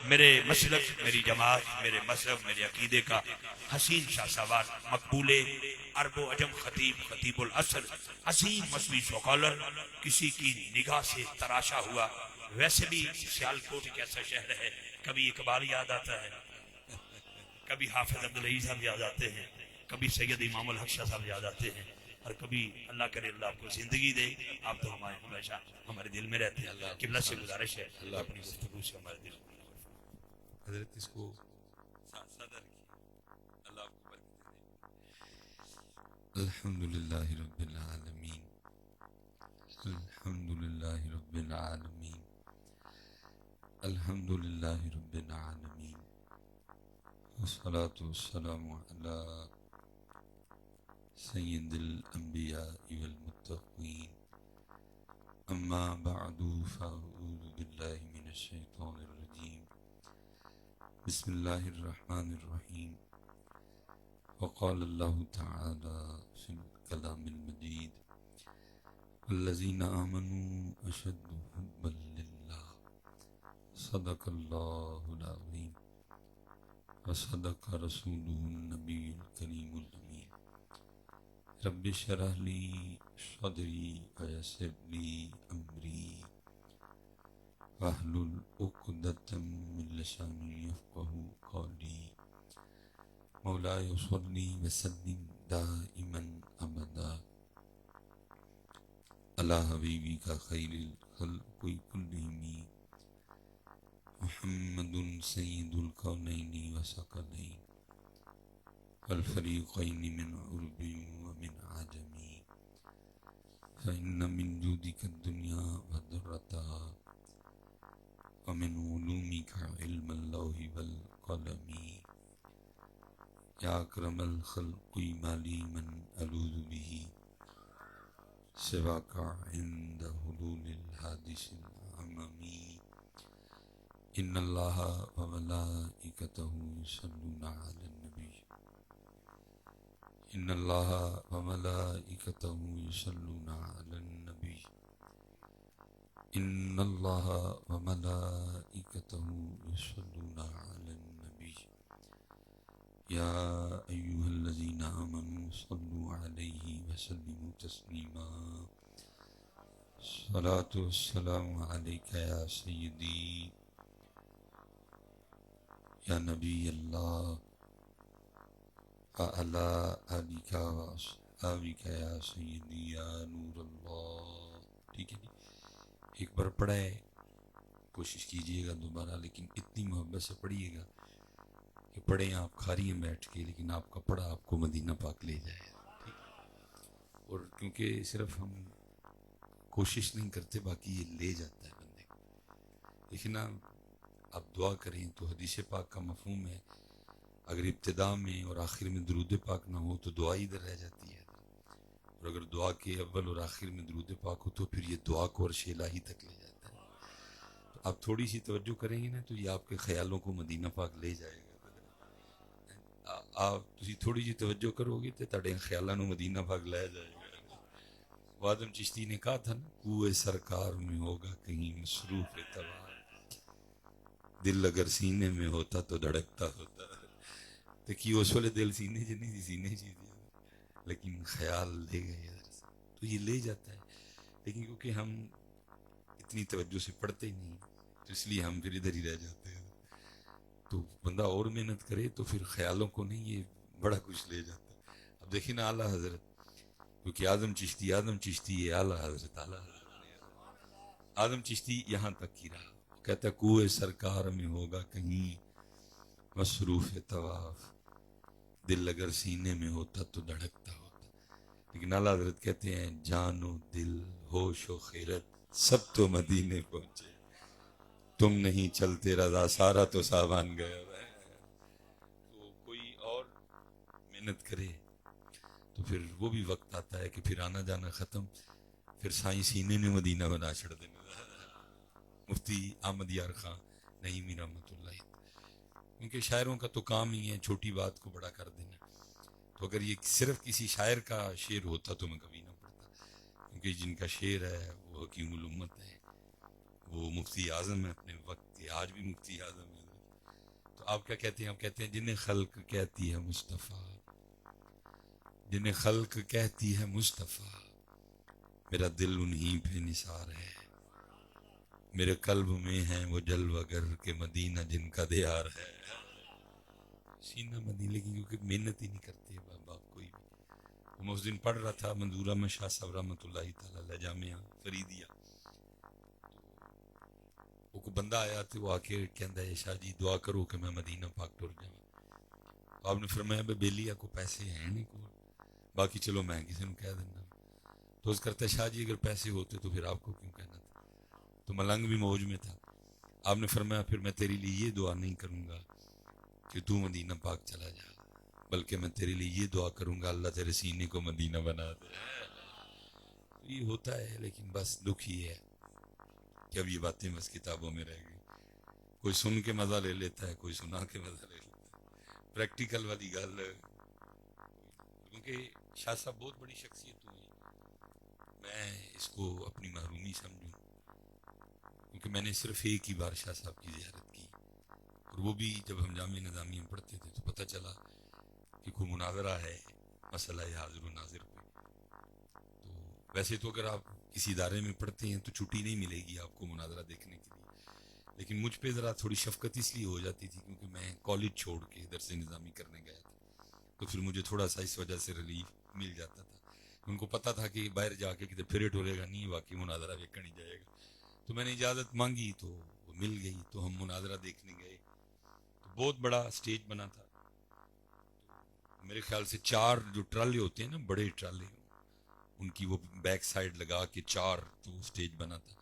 میرے مسلک، میری جماعت، میرے مذہب، میرے عقیدے کا حسین شاہ سوار، مقبول عرب و عجم خطیب، خطیب العصر، عظیم مذہبی سکالر، کسی کی نگاہ سے تراشا ہوا. ویسے بھی سیالکوٹ ایک ایسا شہر ہے، کبھی اقبال یاد آتا ہے، کبھی حافظ عبدالعزیز صاحب یاد آتے ہیں، کبھی سید امام الحق شاہ صاحب یاد آتے ہیں، اور کبھی اللہ کرے اللہ آپ کو زندگی دے، آپ تو ہمارے ہمیشہ ہمارے دل میں رہتے ہیں. قبلہ سے گزارش ہے اپنی گفتگو سے ہمارے دل کو حضرت اس کو سادہ رکھیے. اللہ آپ کو برکت دے. الحمدللہ رب العالمین، الحمدللہ رب العالمین، الحمدللہ رب العالمین، والصلاة والسلام علی سید الانبیاء والمتقین. اما بعد فاعوذ باللہ من الشیطان الرجیم. بسم اللہ الرحمن الرحیم. وقال اللہ تعالی فی الکلام المجید: والذین آمنوا اشد حبا للہ. صدق اللہ العظیم وصدق رسولہ النبی الکریم الامین. رب اشرح لی صدری ویسر لی امری واحلل عقدۃ من لسانی یفقہوا قولی. مولاي صلی وسلم دائما ابدا علی حبیبک خیر الخلق کلہم محمد سید الکونین وثقلین والفریقین من عرب ومن عجم. فإن من جودك الدنيا وذرتها ومن علومك علم اللوح والقلم. يا أكرم الخلق ما لي من ألوذ به سواك عند حلول الحادث العمم. إن الله وملائكته يصلون على النبي. إن الله وملائكته يصلون على النبي. إن الله وملائكته يصلون على النبي. يا أيها الذين آمنوا صلوا عليه وسلموا تسليما. صلاة والسلام عليك يا سيدي يا نبي الله وعلى آلك وأصحابك يا سيدي يا نور اللہ. ٹھیک ہے جی، ایک بار پڑھا ہے، کوشش کیجئے گا دوبارہ، لیکن اتنی محبت سے پڑھیے گا کہ پڑھیں آپ کھاری ہیں بیٹھ کے، لیکن آپ کا پڑھا آپ کو مدینہ پاک لے جائے. ٹھیک ہے؟ اور کیونکہ صرف ہم کوشش نہیں کرتے، باقی یہ لے جاتا ہے بندے کو. لیکن آپ دعا کریں تو حدیث پاک کا مفہوم ہے، اگر ابتدا میں اور آخر میں درود پاک نہ ہو تو دعا ادھر رہ جاتی ہے، اور اگر دعا کے اول اور آخر میں درود پاک ہو تو پھر یہ دعا کو عرش الہی تک لے جاتا ہے. تو آپ تھوڑی سی توجہ کریں گے نا تو یہ آپ کے خیالوں کو مدینہ پاک لے جائے گا. آپ تسی تھوڑی سی توجہ کرو گے تو تہاڈے خیالاں نو مدینہ پاک لے جائے گا. وادم چشتی نے کہا تھا نا، کوئے سرکار میں ہوگا کہیں مصروف تبار، دل اگر سینے میں ہوتا تو دھڑکتا ہوتا. تو کی اس والے دل سینے چ نہیں، سینے چ، لیکن خیال لے گئے ادھر سے، تو یہ لے جاتا ہے. لیکن کیونکہ ہم اتنی توجہ سے پڑھتے ہی نہیں تو اس لیے ہم پھر ادھر ہی رہ جاتے ہیں. تو بندہ اور محنت کرے تو پھر خیالوں کو نہیں، یہ بڑا کچھ لے جاتا ہے. اب دیکھیں نا اعلیٰ حضرت، کیونکہ آدم چشتی ہے اعلیٰ حضرت. آدم چشتی یہاں تک ہی رہا. وہ کہتا ہے کوئے سرکار میں ہوگا کہیں مصروف طواف، دل اگر سینے میں ہوتا تو دھڑکتا ہوتا. لیکن اعلیٰ حضرت کہتے ہیں جان و دل، ہوش و خیرت سب تو مدینے پہنچے، تم نہیں چلتے رضا سارا تو سامان گیا. تو کوئی اور محنت کرے تو پھر وہ بھی وقت آتا ہے کہ پھر آنا جانا ختم، پھر سائیں سینے نے مدینہ بنا چھڑ دینا. مفتی احمد یار خان نعیمی رحمۃ اللہ، کیونکہ شاعروں کا تو کام ہی ہے چھوٹی بات کو بڑا کر دینا. تو اگر یہ صرف کسی شاعر کا شعر ہوتا تو میں کبھی نہ پڑھتا، کیونکہ جن کا شعر ہے وہ حکیم الامت ہے، وہ مفتی اعظم ہے اپنے وقت کے، آج بھی مفتی اعظم ہے. آپ کیا کہتے ہیں؟ آپ کہتے ہیں جنہیں خلق کہتی ہے مصطفیٰ، جنہیں خلق کہتی ہے مصطفیٰ، میرا دل انہی پہ نثار ہے، میرے قلب میں ہے وہ جلوہ گر کے مدینہ جن کا دیار ہے. سینہ مدینہ، لیکن کیونکہ محنت ہی نہیں کرتے باپ کوئی بھی. میں اس دن پڑھ رہا تھا منظور احمد شاہ صاحب رحمۃ اللہ تعالی علیہ جامعہ فریدیہ، وہ کو بندہ آیا تو وہ آ کے کہندا ہے شاہ جی دعا کرو کہ میں مدینہ پاک ٹر جاؤں. آپ نے فرمایا بے بیلیا کو پیسے ہیں نہیں کو، باقی چلو میں کسی نے کہہ دینا. تو اس کرتا شاہ جی اگر پیسے ہوتے تو پھر آپ کو کیوں کہنا تھا. تو ملنگ بھی موج میں تھا. آپ نے فرمایا پھر میں تیرے لیے یہ دعا نہیں کروں گا کہ تو مدینہ پاک چلا جا، بلکہ میں تیرے لیے یہ دعا کروں گا اللہ تیرے سینے کو مدینہ بنا دے. تو یہ ہوتا ہے، لیکن بس دکھ یہ ہے کہ اب یہ باتیں بس کتابوں میں رہ گئی. کوئی سن کے مزہ لے لیتا ہے، کوئی سنا کے مزہ لے لیتا ہے. پریکٹیکل والی گل، کیونکہ شاہ صاحب بہت بڑی شخصیت ہوئی، میں اس کو اپنی محرومی سمجھوں، کیونکہ میں نے صرف ایک ہی بار شاہ صاحب کی زیارت کی، اور وہ بھی جب ہم جامعہ نظامیہ میں پڑھتے تھے تو پتہ چلا کہ کوئی مناظرہ ہے مسئلہ حاضر و ناظر پہ. تو ویسے تو اگر آپ کسی ادارے میں پڑھتے ہیں تو چھٹی نہیں ملے گی آپ کو مناظرہ دیکھنے کے لیے، لیکن مجھ پہ ذرا تھوڑی شفقت اس لیے ہو جاتی تھی کیونکہ میں کالج چھوڑ کے درس نظامی کرنے گیا تھا، تو پھر مجھے تھوڑا سا اس وجہ سے ریلیف مل جاتا تھا. ان کو پتہ تھا کہ باہر جا کے کتے پھر ٹورے گا نہیں، باقی مناظرہ دیکھنے نہیں جائے گا. تو میں نے اجازت مانگی تو وہ مل گئی، تو ہم مناظرہ دیکھنے گئے. تو بہت بڑا سٹیج بنا تھا، میرے خیال سے 4 جو ٹرالے ہوتے ہیں نا بڑے ٹرالے، ان کی وہ بیک سائڈ لگا کے 4 تو سٹیج بنا تھا.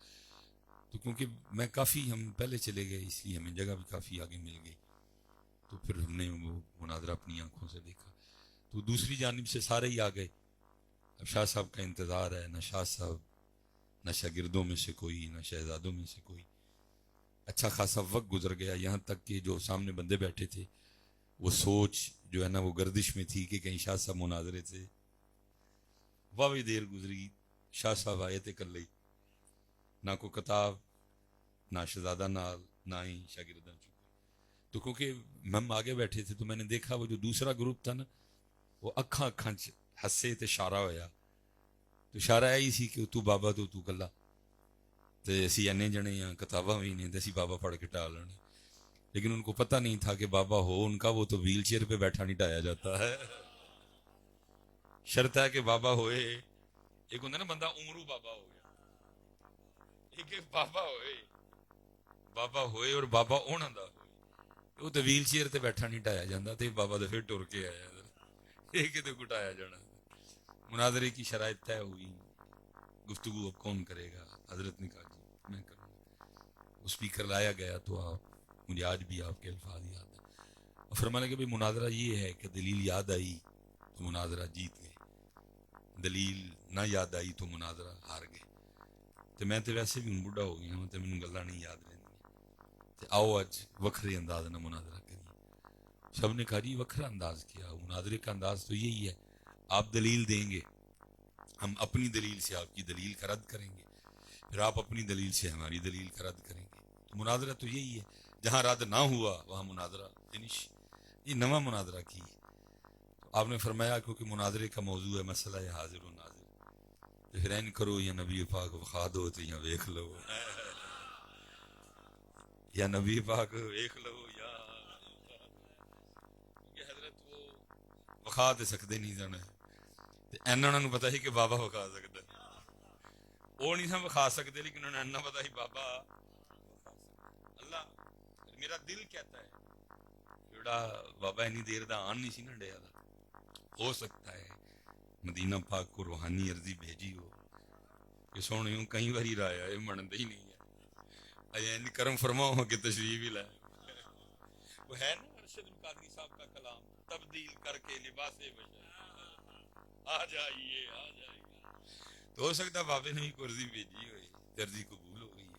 تو کیونکہ میں کافی ہم پہلے چلے گئے اس لیے ہمیں جگہ بھی کافی آگے مل گئی، تو پھر ہم نے وہ مناظرہ اپنی آنکھوں سے دیکھا. تو دوسری جانب سے سارے ہی آ گئے. اب شاہ صاحب کا انتظار ہے، نہ شاہ صاحب، نہ شاگردوں میں سے کوئی، نہ شہزادوں میں سے کوئی. اچھا خاصا وقت گزر گیا، یہاں تک کہ جو سامنے بندے بیٹھے تھے وہ سوچ جو ہے نا وہ گردش میں تھی کہ کہیں شاہ صاحب مناظرے سے. واوی دیر گزری، شاہ صاحب آئے تھے کر لئی، نہ کو کتاب، نہ شہزادہ نال، نہ ہی شاگردہ چکے. تو کیونکہ ہم آگے بیٹھے تھے تو میں نے دیکھا وہ جو دوسرا گروپ تھا نا وہ اکھاں ہسے تے اشارہ ہویا. تو اشارہ یہی سی کہ تو بابا تو کلا تے اسی اینے جنے ہیں کتاباں بھی نہیں تے اسی بابا پڑھ کے ٹال لینے. لیکن ان کو پتہ نہیں تھا کہ بابا ہو ان کا وہ تو ویل چیئر پہ بیٹھا نہیں ٹایا جاتا ہے. شرط ہے کہ بابا ہوئے، ایک ہوتا نا بندہ عمرو بابا ہو گیا، ایک بابا ہوئے اور بابا ہونا دا ہوئے. وہ تو ویل چیئر تے بیٹھا نہیں ٹایا جاتا تے بابا تو پھر ٹر کے آیا ایک تو کٹایا جانا. مناظرے کی شرائط طے ہوئی، گفتگو اب کون کرے گا. حضرت نے کہا جی میں کروں گا. اسپیکر لایا گیا تو آپ مجھے آج بھی آپ کے الفاظ یاد ہیں. فرمانے کہ بھی مناظرہ یہ ہے کہ دلیل یاد آئی تو مناظرہ جیت گئے، دلیل نہ یاد آئی تو مناظرہ ہار گئے. تو میں تو ویسے بھی بڑھا ہو گیا ہوں تو مینوں گلاں نہیں یاد رہندی. تے آؤ اج وکھرے انداز نہ مناظرہ کریے. سب نے کہا جی وکھرا انداز کیا؟ مناظرے کا انداز تو یہی ہے، آپ دلیل دیں گے، ہم اپنی دلیل سے آپ کی دلیل کا رد کریں گے، پھر آپ اپنی دلیل سے ہماری دلیل کا رد کریں گے. تو مناظرہ تو یہی ہے، جہاں رد نہ ہوا وہاں مناظرہ فنش. یہ نواں مناظرہ کی. تو آپ نے فرمایا کیونکہ مناظرے کا موضوع ہے مسئلہ ہے حاضر و ناظر، تو پھر این کرو یا نبی پاک وخا دو تو یا ویکھ لو، یا نبی پاک ویکھ لو یا حضرت وہ وخا دے سکتے نہیں سن. انہوں نے پتا ہی کہ بابا وکھا سکتا ہے، وہ نہیں سن وکھا سکتے، لیکن انہوں نے اینا پتا ہی بابا اللہ. میرا دل کہتا ہے جڑا بابا اینی دیر دا آن نہیں سی نہ ڈیا دا، ہو سکتا ہے مدینہ پاک کو روحانی عرضی بھیجی ہو کہ سونے ہوں کئی باری رایا ہے منتے ہی نہیں ہے، این کرم فرماؤ کہ تشریف ہی لائے. وہ ہے نا ارشد القادری صاحب کا کلام، تبدیل کر کے لباس بشر آ جائیے آ جائیے. تو ہو سکتا بابے نے کوئی عرضی بھیجی ہوئی، عرضی قبول ہو گئی ہے،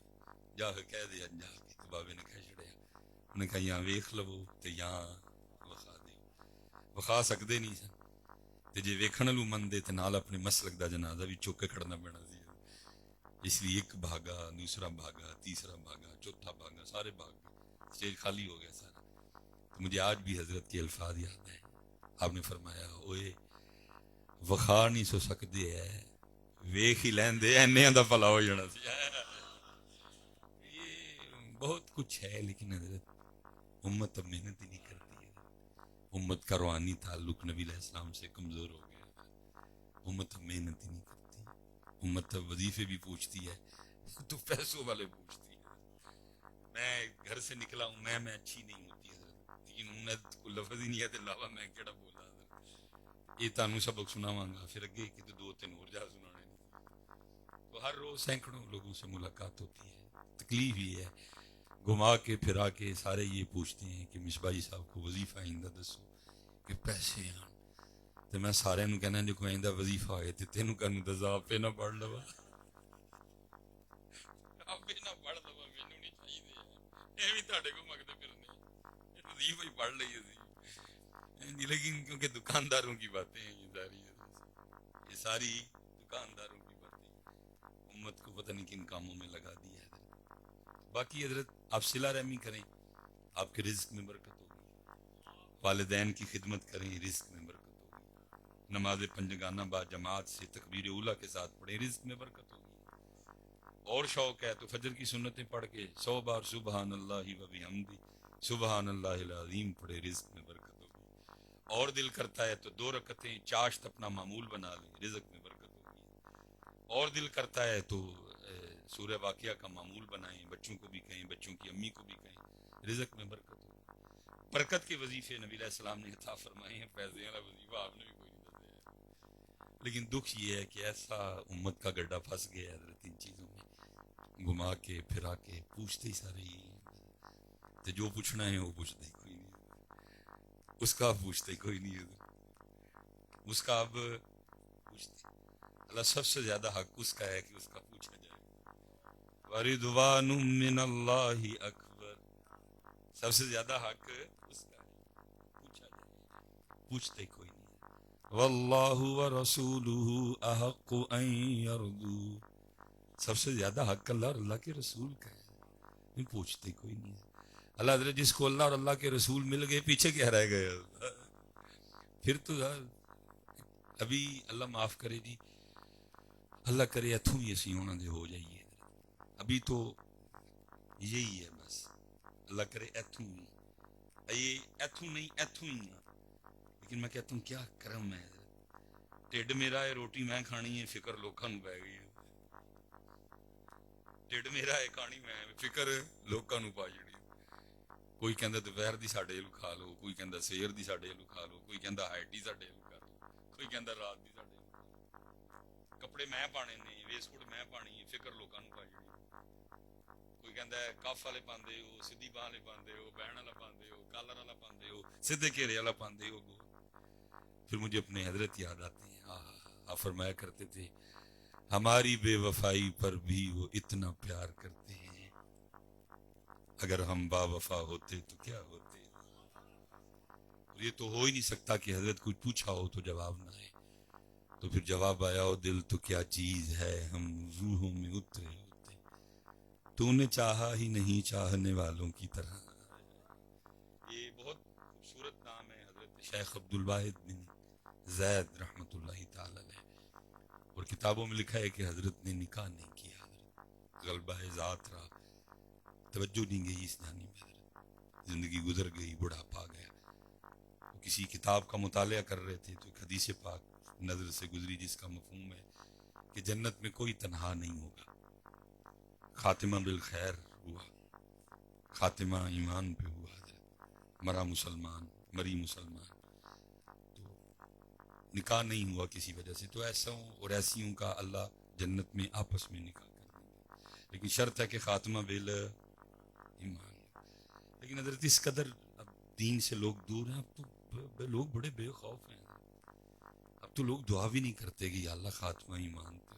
جا کے کہہ دیا جا کے. تو بابے نے کہہ چھڑیا، انہوں نے کہا یہاں ویکھ لو تے یہاں وکھا دے. وکھا سکتے نہیں سن تے جے ویکھن والوں مندے تے نال اپنے مسلک دا جنازہ بھی چک کے کھڑنا پینا سی. اس لیے ایک بھاگا، دوسرا بھاگا، تیسرا بھاگا، چوتھا بھاگا، سارے بھاگ گئے، اسٹیج خالی ہو گیا سارا. تو مجھے آج بھی حضرت کے الفاظ یاد ہیں. آپ نے فرمایا اوئے وخا نہیں سو سکتے ہے ویخ ہی لیندے اینیاں دا بھلا ہو جانا سی. یہ بہت کچھ ہے لیکن حضرت امت اب محنت ہی نہیں کرتی ہے. امت کا روحانی تعلق نبی علیہ السلام سے کمزور ہو گیا. امت اب محنت ہی نہیں کرتی. امت اب وظیفے بھی پوچھتی ہے تو پیسوں والے پوچھتی ہے. میں گھر سے نکلا ہوں میں اچھی نہیں ہوتی حضرت لیکن امت کو لفظ ہی نہیں ہے علاوہ میں کیڑا بولا حضرت. یہ تانوں سبق سناواں گا پھر اگے کہ دو تین اور جا سنانے نے. تو ہر روز سینکڑوں لوگوں سے ملاقات ہوتی ہے. تکلیف یہ ہے گھما کے پھرا کے سارے یہ پوچھتے ہیں کہ مصباحی صاحب کو وظیفہ آئندہ دسو کہ پیسے آن. تو میں سارے نو کہنا جو کوئی آئندہ وظیفہ ہوئے تو تینوں کرنو دزا آپ نہ پڑھ لوا آپ نہ پڑھ لوا مینوں نہیں چاہیے ایویں تہاڈے کو منگدے پھرنے وظیفہ ہی پڑھ لئیے سی. لیکن کیونکہ دکانداروں کی باتیں ہیں یہ ساری دکانداروں کی باتیں امت کو پتہ نہیں کن کاموں میں لگا دیا ہے. باقی حضرت آپ صلہ رحمی کریں آپ کے رزق میں برکت ہوگی. والدین کی خدمت کریں رزق میں برکت ہوگی. نماز پنجگانہ با جماعت سے تکبیر اولیٰ کے ساتھ پڑھیں رزق میں برکت ہوگی. اور شوق ہے تو فجر کی سنتیں پڑھ کے 100 بار سبحان اللہ و بحمدہ سبحان اللہ العظیم پڑھے رزق میں برکت ہوگی. اور دل کرتا ہے تو 2 رکعتیں چاشت اپنا معمول بنا لیں رزق میں برکت ہوگی. اور دل کرتا ہے تو سورہ واقعہ کا معمول بنائیں بچوں کو بھی کہیں بچوں کی امی کو بھی کہیں رزق میں برکت ہوگی. برکت کے وظیفے نبی علیہ السلام نے عطا فرمائے ہیں. پیسے والا وظیفہ آپ نے بھی کوئی نہیں دسیا. لیکن دکھ یہ ہے کہ ایسا امت کا گڈھا پھنس گیا ہے حضرت ان چیزوں میں گھما کے پھرا کے پوچھتے ہی سارے ہی تو جو پوچھنا ہے وہ پوچھتے ہی کوئی نہیں. اس کا آپ پوچھتے ہی کوئی نہیں ہے. اس کا آپ پوچھتے اللہ سب سے زیادہ حق اس کا ہے کہ اس کا پوچھا جائے. وَرِضْوَانٌ مِّنَ اللَّهِ اکبر. سب سے زیادہ حق اس کا ہے پوچھا جائے. پوچھتے ہی کوئی نہیں. وَاللَّهُ وَرَسُولُهُ أَحَقُّ أَن يَرْضُوا. سب سے زیادہ حق اللہ اور اللہ کے رسول کا ہے. پوچھتے کوئی نہیں. اللہ حضرت جس کو اللہ اور اللہ کے رسول مل گئے پیچھے کیا رہ گئے. پھر تو ابھی اللہ معاف کرے جی اللہ کرے اتھوں ہی اسی ہونا دے ہو جائیے. ابھی تو یہی ہے بس اللہ کرے اتھوں ہی یہ اتھوں نہیں اتھوں ہی. لیکن میں کہتا ہوں کیا کرم ہے ٹھڈ میرا ہے روٹی میں کھانی ہے فکر لوکاں نوں پی گئی ہے. ٹھڈ میرا ہے کھانی میں فکر لوکاں نوں پا جڑی. کوئی کہندا دوپہر دی ساڈے ال کھا لو کوئی کہندا سیر دی ساڈے ال کھا لو کوئی کہندا ہائٹی ساڈے ال کر لو کوئی کہندا رات دی ساڈے ال. کپڑے میں پانے نے ویسکوٹ میں پانی ہے فکر لوکاں نوں پا جڑی. کوئی کہندا ہے کف والے پاندے ہو سیدھی باہ والے پاندے ہو بہن والا پاندے ہو کالر والا پاندے ہو سیدھے گھیرے والا پاندے ہو. پھر مجھے اپنے حضرت یاد آتے ہیں. آپ فرمایا کرتے تھے ہماری بے وفائی پر بھی وہ اتنا پیار کرتے ہیں اگر ہم با وفا ہوتے تو کیا ہوتے. یہ تو ہو ہی نہیں سکتا کہ حضرت کچھ پوچھا ہو تو جواب نہ آئے. تو پھر جواب آیا ہو دل تو کیا چیز ہے ہم روحوں میں اترے ہوتے تو نے چاہا ہی نہیں چاہنے والوں کی طرح. یہ بہت خوبصورت نام ہے حضرت شیخ عبدالواحد بن زید رحمۃ اللہ تعالی علیہ. اور کتابوں میں لکھا ہے کہ حضرت نے نکاح نہیں کیا. حضرت غلبہ ذات رہا توجہ نہیں گئی اس جانب. حضرت زندگی گزر گئی بڑھاپا آ گیا. کسی کتاب کا مطالعہ کر رہے تھے تو ایک حدیث پاک نظر سے گزری جس کا مفہوم ہے کہ جنت میں کوئی تنہا نہیں ہوگا. خاتمہ بالخیر ہوا خاتمہ ایمان پہ ہوا. حضرت مرا مسلمان مری مسلمان. نکاح نہیں ہوا کسی وجہ سے تو ایسوں اور ایسیوں کا اللہ جنت میں آپس میں نکاح کر دیں گے. لیکن شرط ہے کہ خاتمہ بال ایمان. لیکن حضرت اس قدر اب دین سے لوگ دور ہیں. اب تو لوگ بڑے بے خوف ہیں. اب تو لوگ دعا بھی نہیں کرتے کہ یا اللہ خاتمہ ایمان پہ.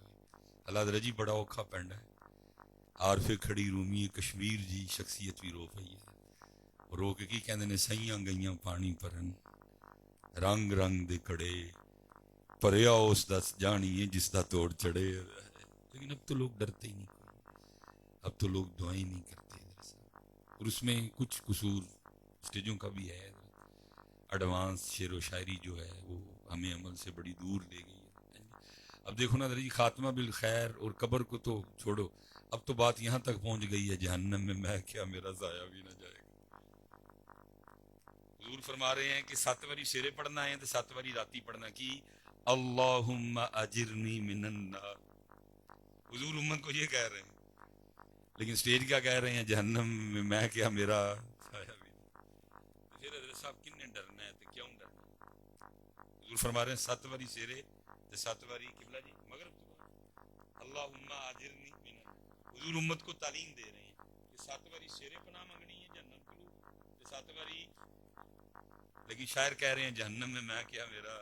اللہ حضرت جی بڑا اوکھا پینڈا ہے. عارف کھڑی رومی کشمیر جی شخصیت بھی رو پئی ہے. رو کے کی کہندے نے سائیاں گئیاں پانی پرن رنگ رنگ دے کڑے پریا اس دس جانی ہے جس دا توڑ چڑھے. لیکن اب تو لوگ ڈرتے ہی نہیں. اب تو لوگ دعائیں نہیں کرتے. اور اس میں کچھ قصور اسٹیجوں کا بھی ہے، ایڈوانس شعر و شاعری جو ہے وہ ہمیں عمل سے بڑی دور لے گئی ہے۔ اب دیکھو نا جی، خاتمہ بالخیر اور قبر کو تو چھوڑو، اب تو بات یہاں تک پہنچ گئی ہے جہنم میں کیا میرا ضائع بھی نہ جائے گا۔ حضور فرما رہے ہیں کہ 7 واری شعرے پڑھنا ہے تو 7 واری راتی پڑھنا کی اللہم اجرنی من النار۔ حضور امت کو یہ کہہ رہے ہیں، لیکن سٹیج کیا کہہ رہے ہیں، جہنم میں کیا میرا سایہ بھی نہیں۔ پھر حضرت صاحب کن نے ڈرنا ہے تو کیوں ڈرنا ہے؟ حضور فرما رہے ہیں 7 واری شعرے تو 7 واری قبلہ جی مغرب تو اللہم اجرنی من النار۔ حضور امت کو تعلیم دے رہے ہیں کہ 7 واری شعرے پناہ منگنی ہے جہنم کو، تو 7 واری، لیکن شاعر کہہ رہے ہیں جہنم میں کیا میرا،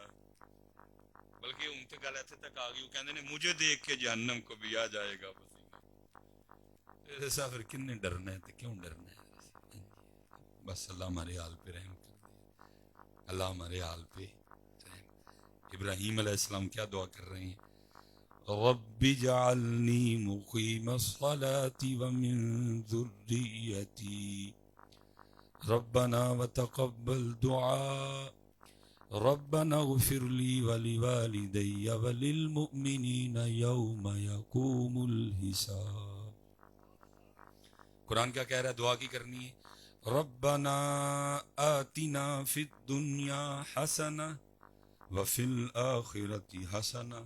بلکہ ان تک گل ایتھے تک آ گئی، وہ کہندے نے مجھے دیکھ کے جہنم کو بھی آ جائے گا پسینہ۔ ایسا پھر کن نے ڈرنا ہے تو کیوں ڈرنا ہے؟ بس اللہ ہمارے حال پہ رحم کر دے، اللہ ہمارے حال پہ رحم۔ ابراہیم علیہ السلام کیا دعا کر رہے ہیں؟ رب اجعلنی مقیم الصلاة ومن ذریتی ربنا وتقبل دعاء ربنا اغفر لي ولوالدي وللمؤمنين يوم يقوم الحساب۔ قرآن کیا کہہ رہا ہے؟ دعا کی کرنی ہے، ربنا آتنا فی الدنیا حسنہ وفی الآخرة حسنہ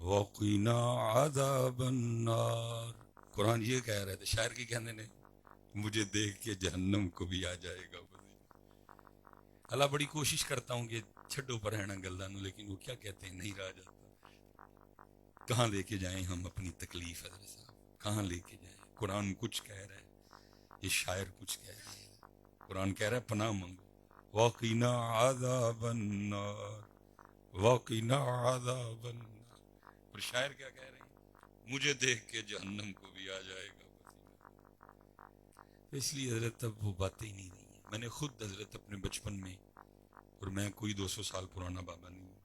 وقنا عذاب النار۔ قرآن یہ کہہ رہا ہے، تو شاعر کی کہنے نے مجھے دیکھ کے جہنم کو بھی آ جائے گا۔ اللہ بڑی کوشش کرتا ہوں کہ چھڈو پر رہنا گلہ نو، لیکن وہ کیا کہتے ہیں نہیں رہا جاتا۔ کہاں لے کے جائیں ہم اپنی تکلیف حضرت صاحب، کہاں لے کے جائیں؟ قرآن کچھ کہہ رہا ہے، یہ شاعر کچھ کہہ رہا ہے۔ قرآن کہہ رہا ہے پناہ منگو، وقنا عذاب النار وقنا عذاب النار۔ اور شاعر کیا کہہ رہے ہیں؟ مجھے دیکھ کے جہنم کو بھی آ جائے گا پسینہ۔ اس لیے حضرت اب وہ باتیں ہی نہیں رہی ہیں۔ میں نے خود حضرت اپنے بچپن میں، اور میں کوئی 200 سال پرانا بابا نہیں ہوں،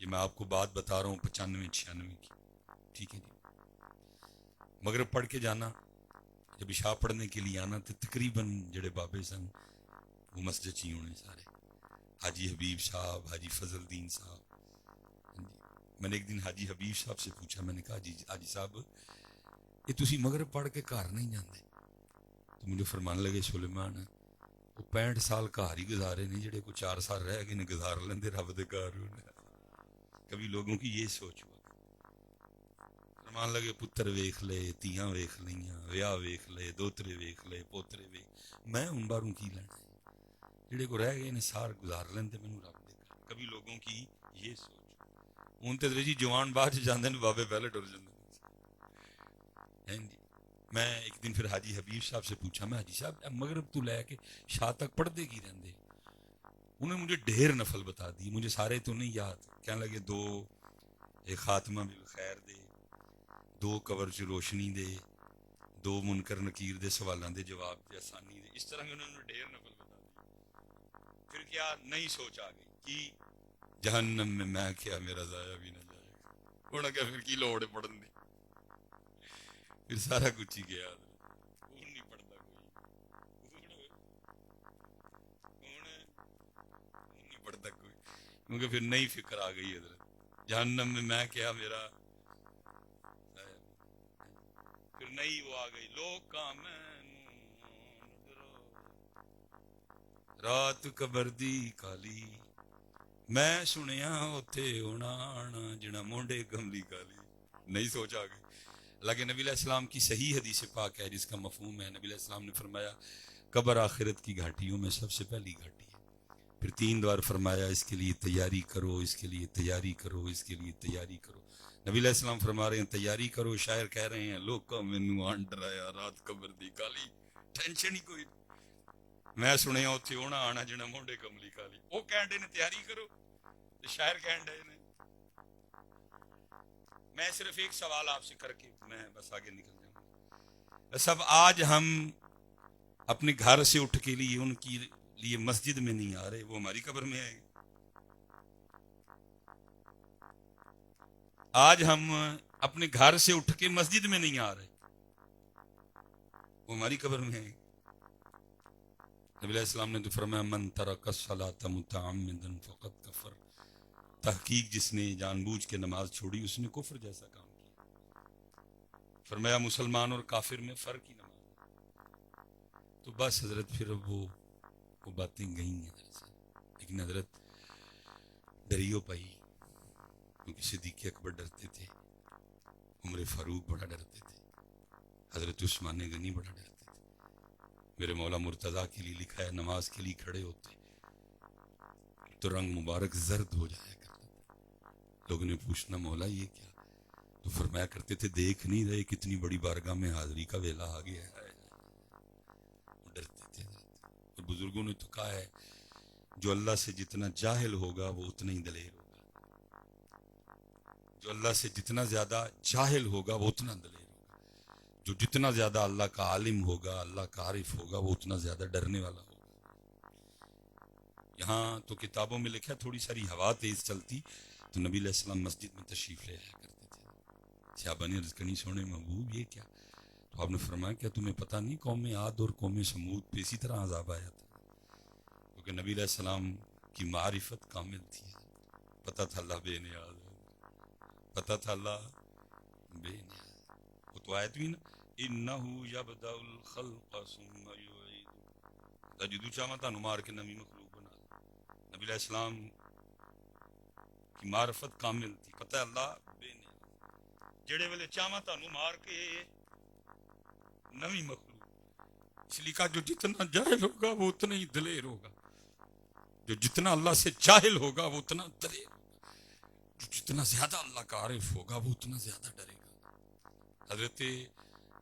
یہ میں آپ کو بات بتا رہا ہوں 95-96 کی، ٹھیک ہے جی۔ مغرب پڑھ کے جانا، جب عشاء پڑھنے کے لیے آنا تو تقریباً جڑے بابے سن وہ مسجد چی ہونے سارے، حاجی حبیب صاحب، حاجی فضل الدین صاحب۔ میں نے ایک دن حاجی حبیب صاحب سے پوچھا، میں نے کہا جی حاجی صاحب یہ تسی مغرب پڑھ کے گھر نہیں جاندے؟ تو مجھے فرمان لگے سلیمان وہ 65 سال گھر ہی گزارے نہیں، جڑے کو 4 سال رہ گئے نے گزار لیندے رب دے گھر۔ کبھی لوگوں کی یہ سوچ ہوا، فرمان لگے پتر ویکھ لے، تیاں ویکھ لیاں، ویاہ ویکھ لے، دوترے ویکھ لے، پوترے ویکھ، میں ان باروں کی لینا ہے؟ جڑے کو رہ گئے نے سار گزار لیندے مینوں رب دے گھر۔ کبھی لوگوں کی یہ سوچ، ہن تے جی جوان بعد جاندے نے بابے پہلے ٹر جاندے ہیں جی۔ میں ایک دن پھر حاجی حبیب صاحب سے پوچھا، میں حاجی صاحب مغرب تو لے کے شاہ تک پڑھتے کی رہندے؟ انہوں نے مجھے ڈھیر نفل بتا دی، مجھے سارے تو نہیں یاد، کہنے لگے 2 ایک خاتمہ بالخیر دے، 2 قبر چ روشنی دے، 2 منکر نکیر دے سوالاں دے جواب دے آسانی دے، اس طرح انہوں نے ڈھیر نفل بتا دی۔ پھر کیا نئی سوچ آ گئی کہ جہنم میں کیا میرا ضائع بھی نہ جائے گا۔ انہوں نے کہا پھر کی لوڑ ہے پڑھن دی، پھر سارا کچھ ہی گیا، ہوں نہیں پڑھتا کوئی، نہیں پڑھتا کوئی، کیونکہ پھر نئی فکر آ گئی حضرت، جہنم میں کیا میرا، پھر نئی وہ آ گئی، لوکاں رات قبر دی کالی، میں سنیا اوتھے ہونا آنا جنا مونڈے کملی کالی۔ نئی سوچ آ گئی۔ حالانکہ نبی علیہ السلام کی صحیح حدیث پاک ہے جس کا مفہوم ہے، نبی علیہ السلام نے فرمایا قبر آخرت کی گھاٹیوں میں سب سے پہلی گھاٹی ہے۔ پھر 3 بار فرمایا اس کے لیے تیاری کرو، اس کے لیے تیاری کرو، اس کے لیے تیاری کرو۔ نبی علیہ السلام فرما رہے ہیں تیاری کرو، شاعر کہہ رہے ہیں لوکاں مینوں آن ڈرایا رات قبر دی کالی، ٹینشن ہی کوئی نہیں، میں سنیا اوتھے ہونا آنا جنا مونڈے کملی کالی۔ وہ کہن ڈے نے تیاری کرو، شاعر کہن ڈے نے۔ میں صرف ایک سوال آپ سے کر کے میں بس آگے نکل جاؤں۔ سب آج ہم اپنے گھر سے اٹھ کے لیے ان کی لیے مسجد میں نہیں آ رہے، وہ ہماری قبر میں آئے گے۔ آج ہم اپنے گھر سے اٹھ کے مسجد میں نہیں آ رہے، وہ ہماری قبر میں آئے گے۔ نبی علیہ السلام نے تو فرمایا من ترک الصلاۃ متعمدا فقد کفر، تحقیق جس نے جان بوجھ کے نماز چھوڑی اس نے کفر جیسا کام کیا۔ فرمایا مسلمان اور کافر میں فرق ہی نماز۔ تو بس حضرت پھر اب وہ باتیں گئی ہیں حضرت سے، لیکن حضرت ڈریو پائی، کیونکہ صدیق اکبر ڈرتے تھے، عمر فاروق بڑا ڈرتے تھے، حضرت عثمان غنی بڑا ڈرتے تھے۔ میرے مولا مرتضیٰ کے لیے لکھا ہے نماز کے لیے کھڑے ہوتے تو رنگ مبارک زرد ہو جایا کرتا تھا، لوگوں نے پوچھنا مولا یہ کیا، تو فرمایا کرتے تھے دیکھ نہیں رہے کتنی بڑی بارگاہ میں حاضری کا ویلا آ گیا ہے۔ وہ ڈرتے تھے اور بزرگوں نے تو کہا ہے جو اللہ سے جتنا جاہل ہوگا وہ اتنا ہی دلیر ہوگا، جو اللہ سے جتنا زیادہ جاہل ہوگا وہ اتنا دلیر ہوگا، جو جتنا زیادہ اللہ کا عالم ہوگا، اللہ کا عارف ہوگا، وہ اتنا زیادہ ڈرنے والا ہوگا۔ یہاں تو کتابوں میں لکھا تھوڑی ساری ہوا تیز چلتی تو نبی علیہ السلام مسجد میں تشریف لے آیا کرتے تھے۔ صحابہ نے عرض کرنی سونے محبوب یہ کیا؟ تو آپ نے فرمایا کیا تمہیں پتہ نہیں قوم عاد اور قوم سمود پہ اسی طرح عذاب آیا تھا؟ کیونکہ نبی علیہ السلام کی معرفت کامل تھی، پتہ تھا اللہ بے نیاز ہے، پتہ تھا اللہ بے نیاز۔ وہ تو آیت بھی نا انہو یبدأ الخلق ثم یعید، جدو چاہاں تانوں مار کے نوی مخلوق بنا دے۔ نبی علیہ السلام کی معرفت کامل تھی، پتہ ہے اللہ بے نیاز، جڑے ویلے چاہاں تانوں مار کے نوی مخلوق، اس لیے کہا جو جتنا جاہل ہوگا وہ اتنا ہی دلیر ہوگا، جو جتنا اللہ سے جاہل ہوگا وہ اتنا دلیر ہوگا، جو جتنا زیادہ اللہ کا عارف ہوگا وہ اتنا زیادہ ڈرے گا۔ حضرت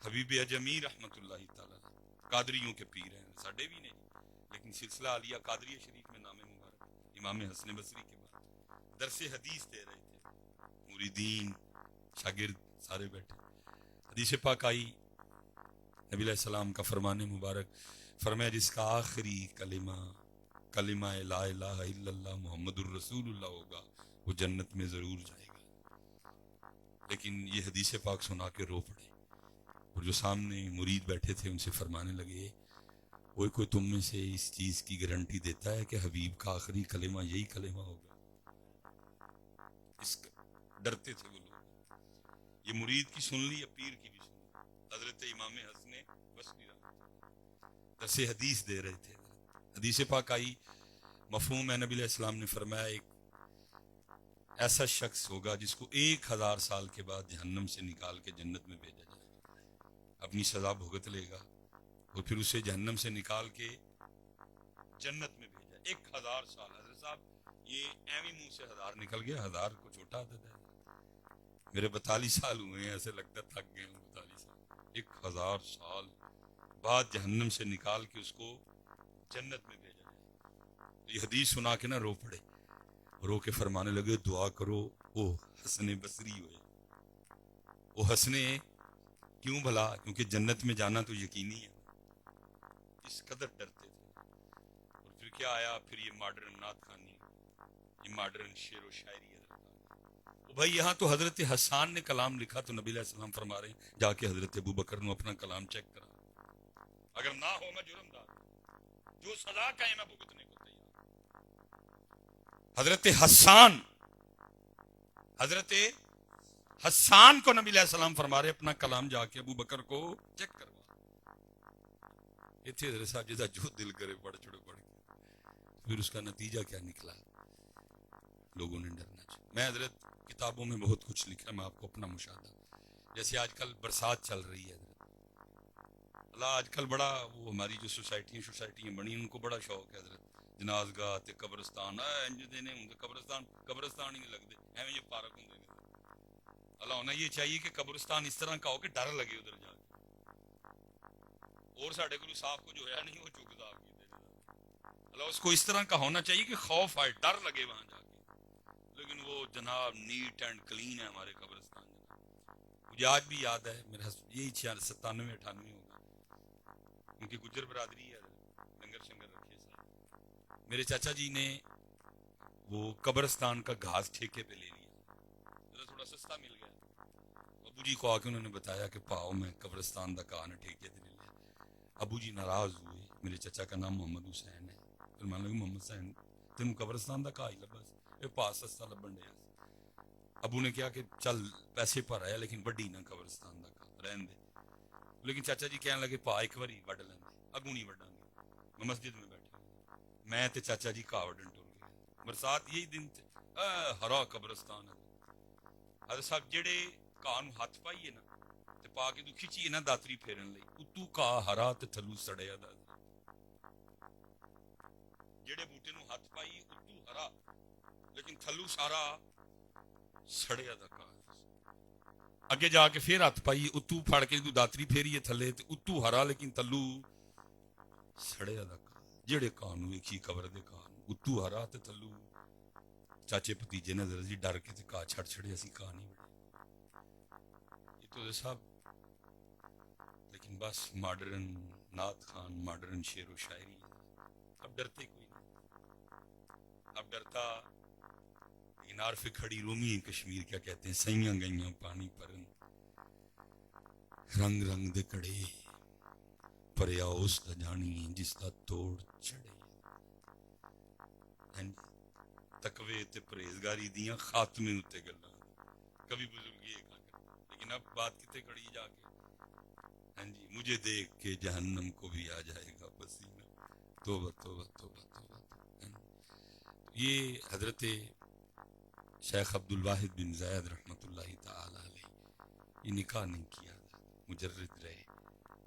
حبیب اجمی رحمت اللہ تعالی قادریوں کے پیر ہیں، ساڈے بھی نہیں، لیکن سلسلہ عالیہ قادریہ شریف میں نام مبارک امام حسن بصری کے بعد درس حدیث دے رہے تھے، مریدین شاگرد سارے بیٹھے، حدیث پاک آئی، نبی علیہ السلام کا فرمان مبارک فرمایا جس کا آخری کلمہ لا الہ الا اللہ محمد الرسول اللہ ہوگا وہ جنت میں ضرور جائے گا۔ لیکن یہ حدیث پاک سنا کے رو پڑے، اور جو سامنے مرید بیٹھے تھے ان سے فرمانے لگے کوئی تم میں سے اس چیز کی گارنٹی دیتا ہے کہ حبیب کا آخری کلمہ یہی کلمہ ہوگا؟ اس ڈرتے تھے وہ لوگ۔ یہ مرید کی سن لی یا پیر کی بھی سن لی؟ حضرت امام حسن بصری درس حدیث دے رہے تھے، حدیث پاک آئی، مفہوم ہے نبی علیہ السلام نے فرمایا ایک ایسا شخص ہوگا جس کو 1000 سال کے بعد جہنم سے نکال کے جنت میں بھیجا جائے گا، اپنی سزا بھگت لے گا اور پھر اسے جہنم سے نکال کے جنت میں بھیجا۔ 1000 سال، حضرت صاحب یہ ایویں منہ سے 1000 نکل گیا، 1000 کو چھوٹا عدد ہے، میرے 42 سال ہوئے ہیں، ایسے لگتا تھک گئے ہوں 42 سال، 1000 سال بعد جہنم سے نکال کے اس کو جنت میں بھیجا جائے۔ یہ حدیث سنا کے نہ رو پڑے، رو کے فرمانے لگے دعا کرو وہ حسن بصری ہوئے، وہ حسنے کیوں بھلا؟ کیونکہ جنت میں جانا تو یقینی ہے، اس قدر ڈرتے تھے۔ اور پھر کیا آیا؟ پھر یہ ماڈرن نعت خوانی، یہ ماڈرن شعر و شاعری۔ بھائی یہاں تو حضرت حسان نے کلام لکھا تو نبی علیہ السلام فرما رہے ہیں جا کے حضرت ابو بکر نے اپنا کلام چیک کرا، اگر نہ ہو میں جرم دار، جو سزا کہیں میں بھگتنے کو تیار۔ حضرت حسان کو نبی علیہ السلام فرما رہے اپنا کلام جا کے ابو بکر کو چیک کروا۔ یہ تھے حضرت صاحب جیسا جو دل کرے پڑھ چھوڑے پڑھ کے، پھر اس کا نتیجہ کیا نکلا؟ لوگوں نے ڈرنا چاہیے۔ میں حضرت کتابوں میں بہت کچھ لکھا ہے، میں آپ کو اپنا مشاہدہ، جیسے آج کل برسات چل رہی ہے حضرت، اللہ آج کل بڑا وہ ہماری جو سوسائٹیاں بنی ان کو بڑا شوق ہے حضرت جناز گاہ تے قبرستان انج دینے ہوں قبرستان ہی نہیں لگتے ایویں جو پارک ہوں۔ اللہ ہونا یہ چاہیے کہ قبرستان اس طرح کا ہو کہ ڈر لگے ادھر جا کے، اور ساڈے کو صاف کو جو ہے نہیں وہ چکتا آپ کی، اللہ اس کو اس طرح کا ہونا چاہیے کہ خوف آئے، ڈر لگے وہاں جا کے۔ لیکن وہ جناب نیٹ اینڈ کلین ہے ہمارے قبرستان جناب، مجھے آج بھی یاد ہے، میرا یہی 97-98 ہوگا، ان کی گجر برادری ہے، لنگر شنگر رکھے سارے۔ میرے چاچا جی نے وہ قبرستان کا گھاس ٹھیکے پہ لے لیا، تھوڑا سستا مل گیا، ابو جی کو آ کے انہوں نے بتایا کہ پاؤ میں قبرستان دا کہا نے ٹھیکے تے لے لیا۔ ابو جی ناراض ہوئے. میرے چچا کا نام محمد حسین ہے. فرمان لگے محمد حسین تینوں قبرستان دا کہا ہی لبا اے پاس سستا لبن ڈیا. ابو نے کہا کہ چل پیسے پر آیا لیکن وڈی نہ قبرستان دا کہا رہن دے. لیکن چاچا جی کہنے لگے پا ایک واری وڈ لیں اگوں نہیں وڈاں گے. میں مسجد میں بیٹھا میں تے چاچا جی کہا وڈن ٹر گئے. برسات یہی دن تھے. ہرا قبرستان ہے. حضرت صاحب جڑے کہا نو ہاتھ پائیے نا تے پا کے تو کھچیے نا داتری پھیرن لئی اتو کہا ہرا تے تھلو سڑیا دا. جڑے بوٹے نو ہاتھ پائی اتو ہرا لیکن تھلو سارا سڑیا دا کہا. اگے جا کے پھر ہاتھ پائی اتو پھڑ کے داتری پھیریے تھلے تے اتو ہرا لیکن تھلو سڑیا دا کہا. جڑے کانو ویکھی قبر دے کان اتو ہرا تے تھلو چاچے بھتیجے نے ذرا جی ڈر کے تے کہا چھڑ چھڑے اسی کہا نہیں بڑے. یہ تو صاحب لیکن بس ماڈرن نعت خان ماڈرن شعر و شاعری. اب ڈرتے کوئی نہیں. اب ڈرتا لیکن عارف کھڑی رومی کشمیر کیا کہتے ہیں سیاں گئیاں پانی پرن رنگ رنگ دے کڑے پریا اس دا جانی جس دا توڑ چڑے. تقوی تے پرہیزگاری دیاں خاتمے اتے گلاں کبھی بزرگی ایک لیکن اب بات کتے کھڑی جا کے ہاں جی مجھے دیکھ کے جہنم کو بھی آ جائے گا پسینہ. توبہ توبہ توبہ توبہ. یہ حضرت شیخ عبد الواحد بن زید رحمۃ اللہ تعالی علیہ یہ نکاح نہیں کیا مجرد رہے.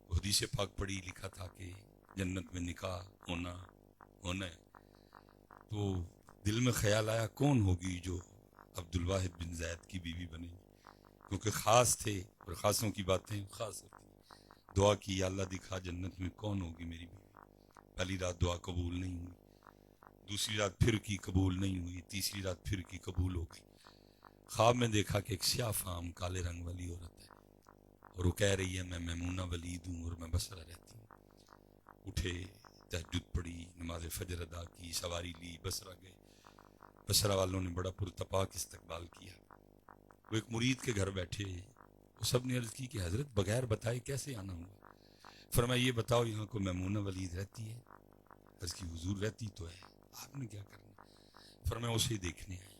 حدیث پاک پڑھی لکھا تھا کہ جنت میں نکاح ہونا ہے. تو دل میں خیال آیا کون ہوگی جو عبد الواحد بن زید کی بیوی بنے گی کیونکہ خاص تھے اور خاصوں کی باتیں خاص ہوتی. دعا کی یا اللہ دکھا جنت میں کون ہوگی میری بیوی. پہلی رات دعا قبول نہیں ہوئی. دوسری رات پھر کی قبول نہیں ہوئی. تیسری رات پھر کی قبول ہو گئی. خواب میں دیکھا کہ ایک سیاہ فام کالے رنگ والی عورت ہے اور وہ کہہ رہی ہے میں میمونہ ولید ہوں اور میں بصرہ رہتی ہوں. اٹھے تہجد پڑھی نماز فجر ادا کی سواری لی بصرہ گئے. بصرہ والوں نے بڑا پرتپاک استقبال کیا. وہ ایک مرید کے گھر بیٹھے وہ سب نے عرض کی کہ حضرت بغیر بتائے کیسے آنا ہوا. فرمایا یہ بتاؤ یہاں کو میمونہ ولید رہتی ہے. عرض کی حضور رہتی تو ہے آپ نے کیا کرنا. فرمایا اسے دیکھنے آئے.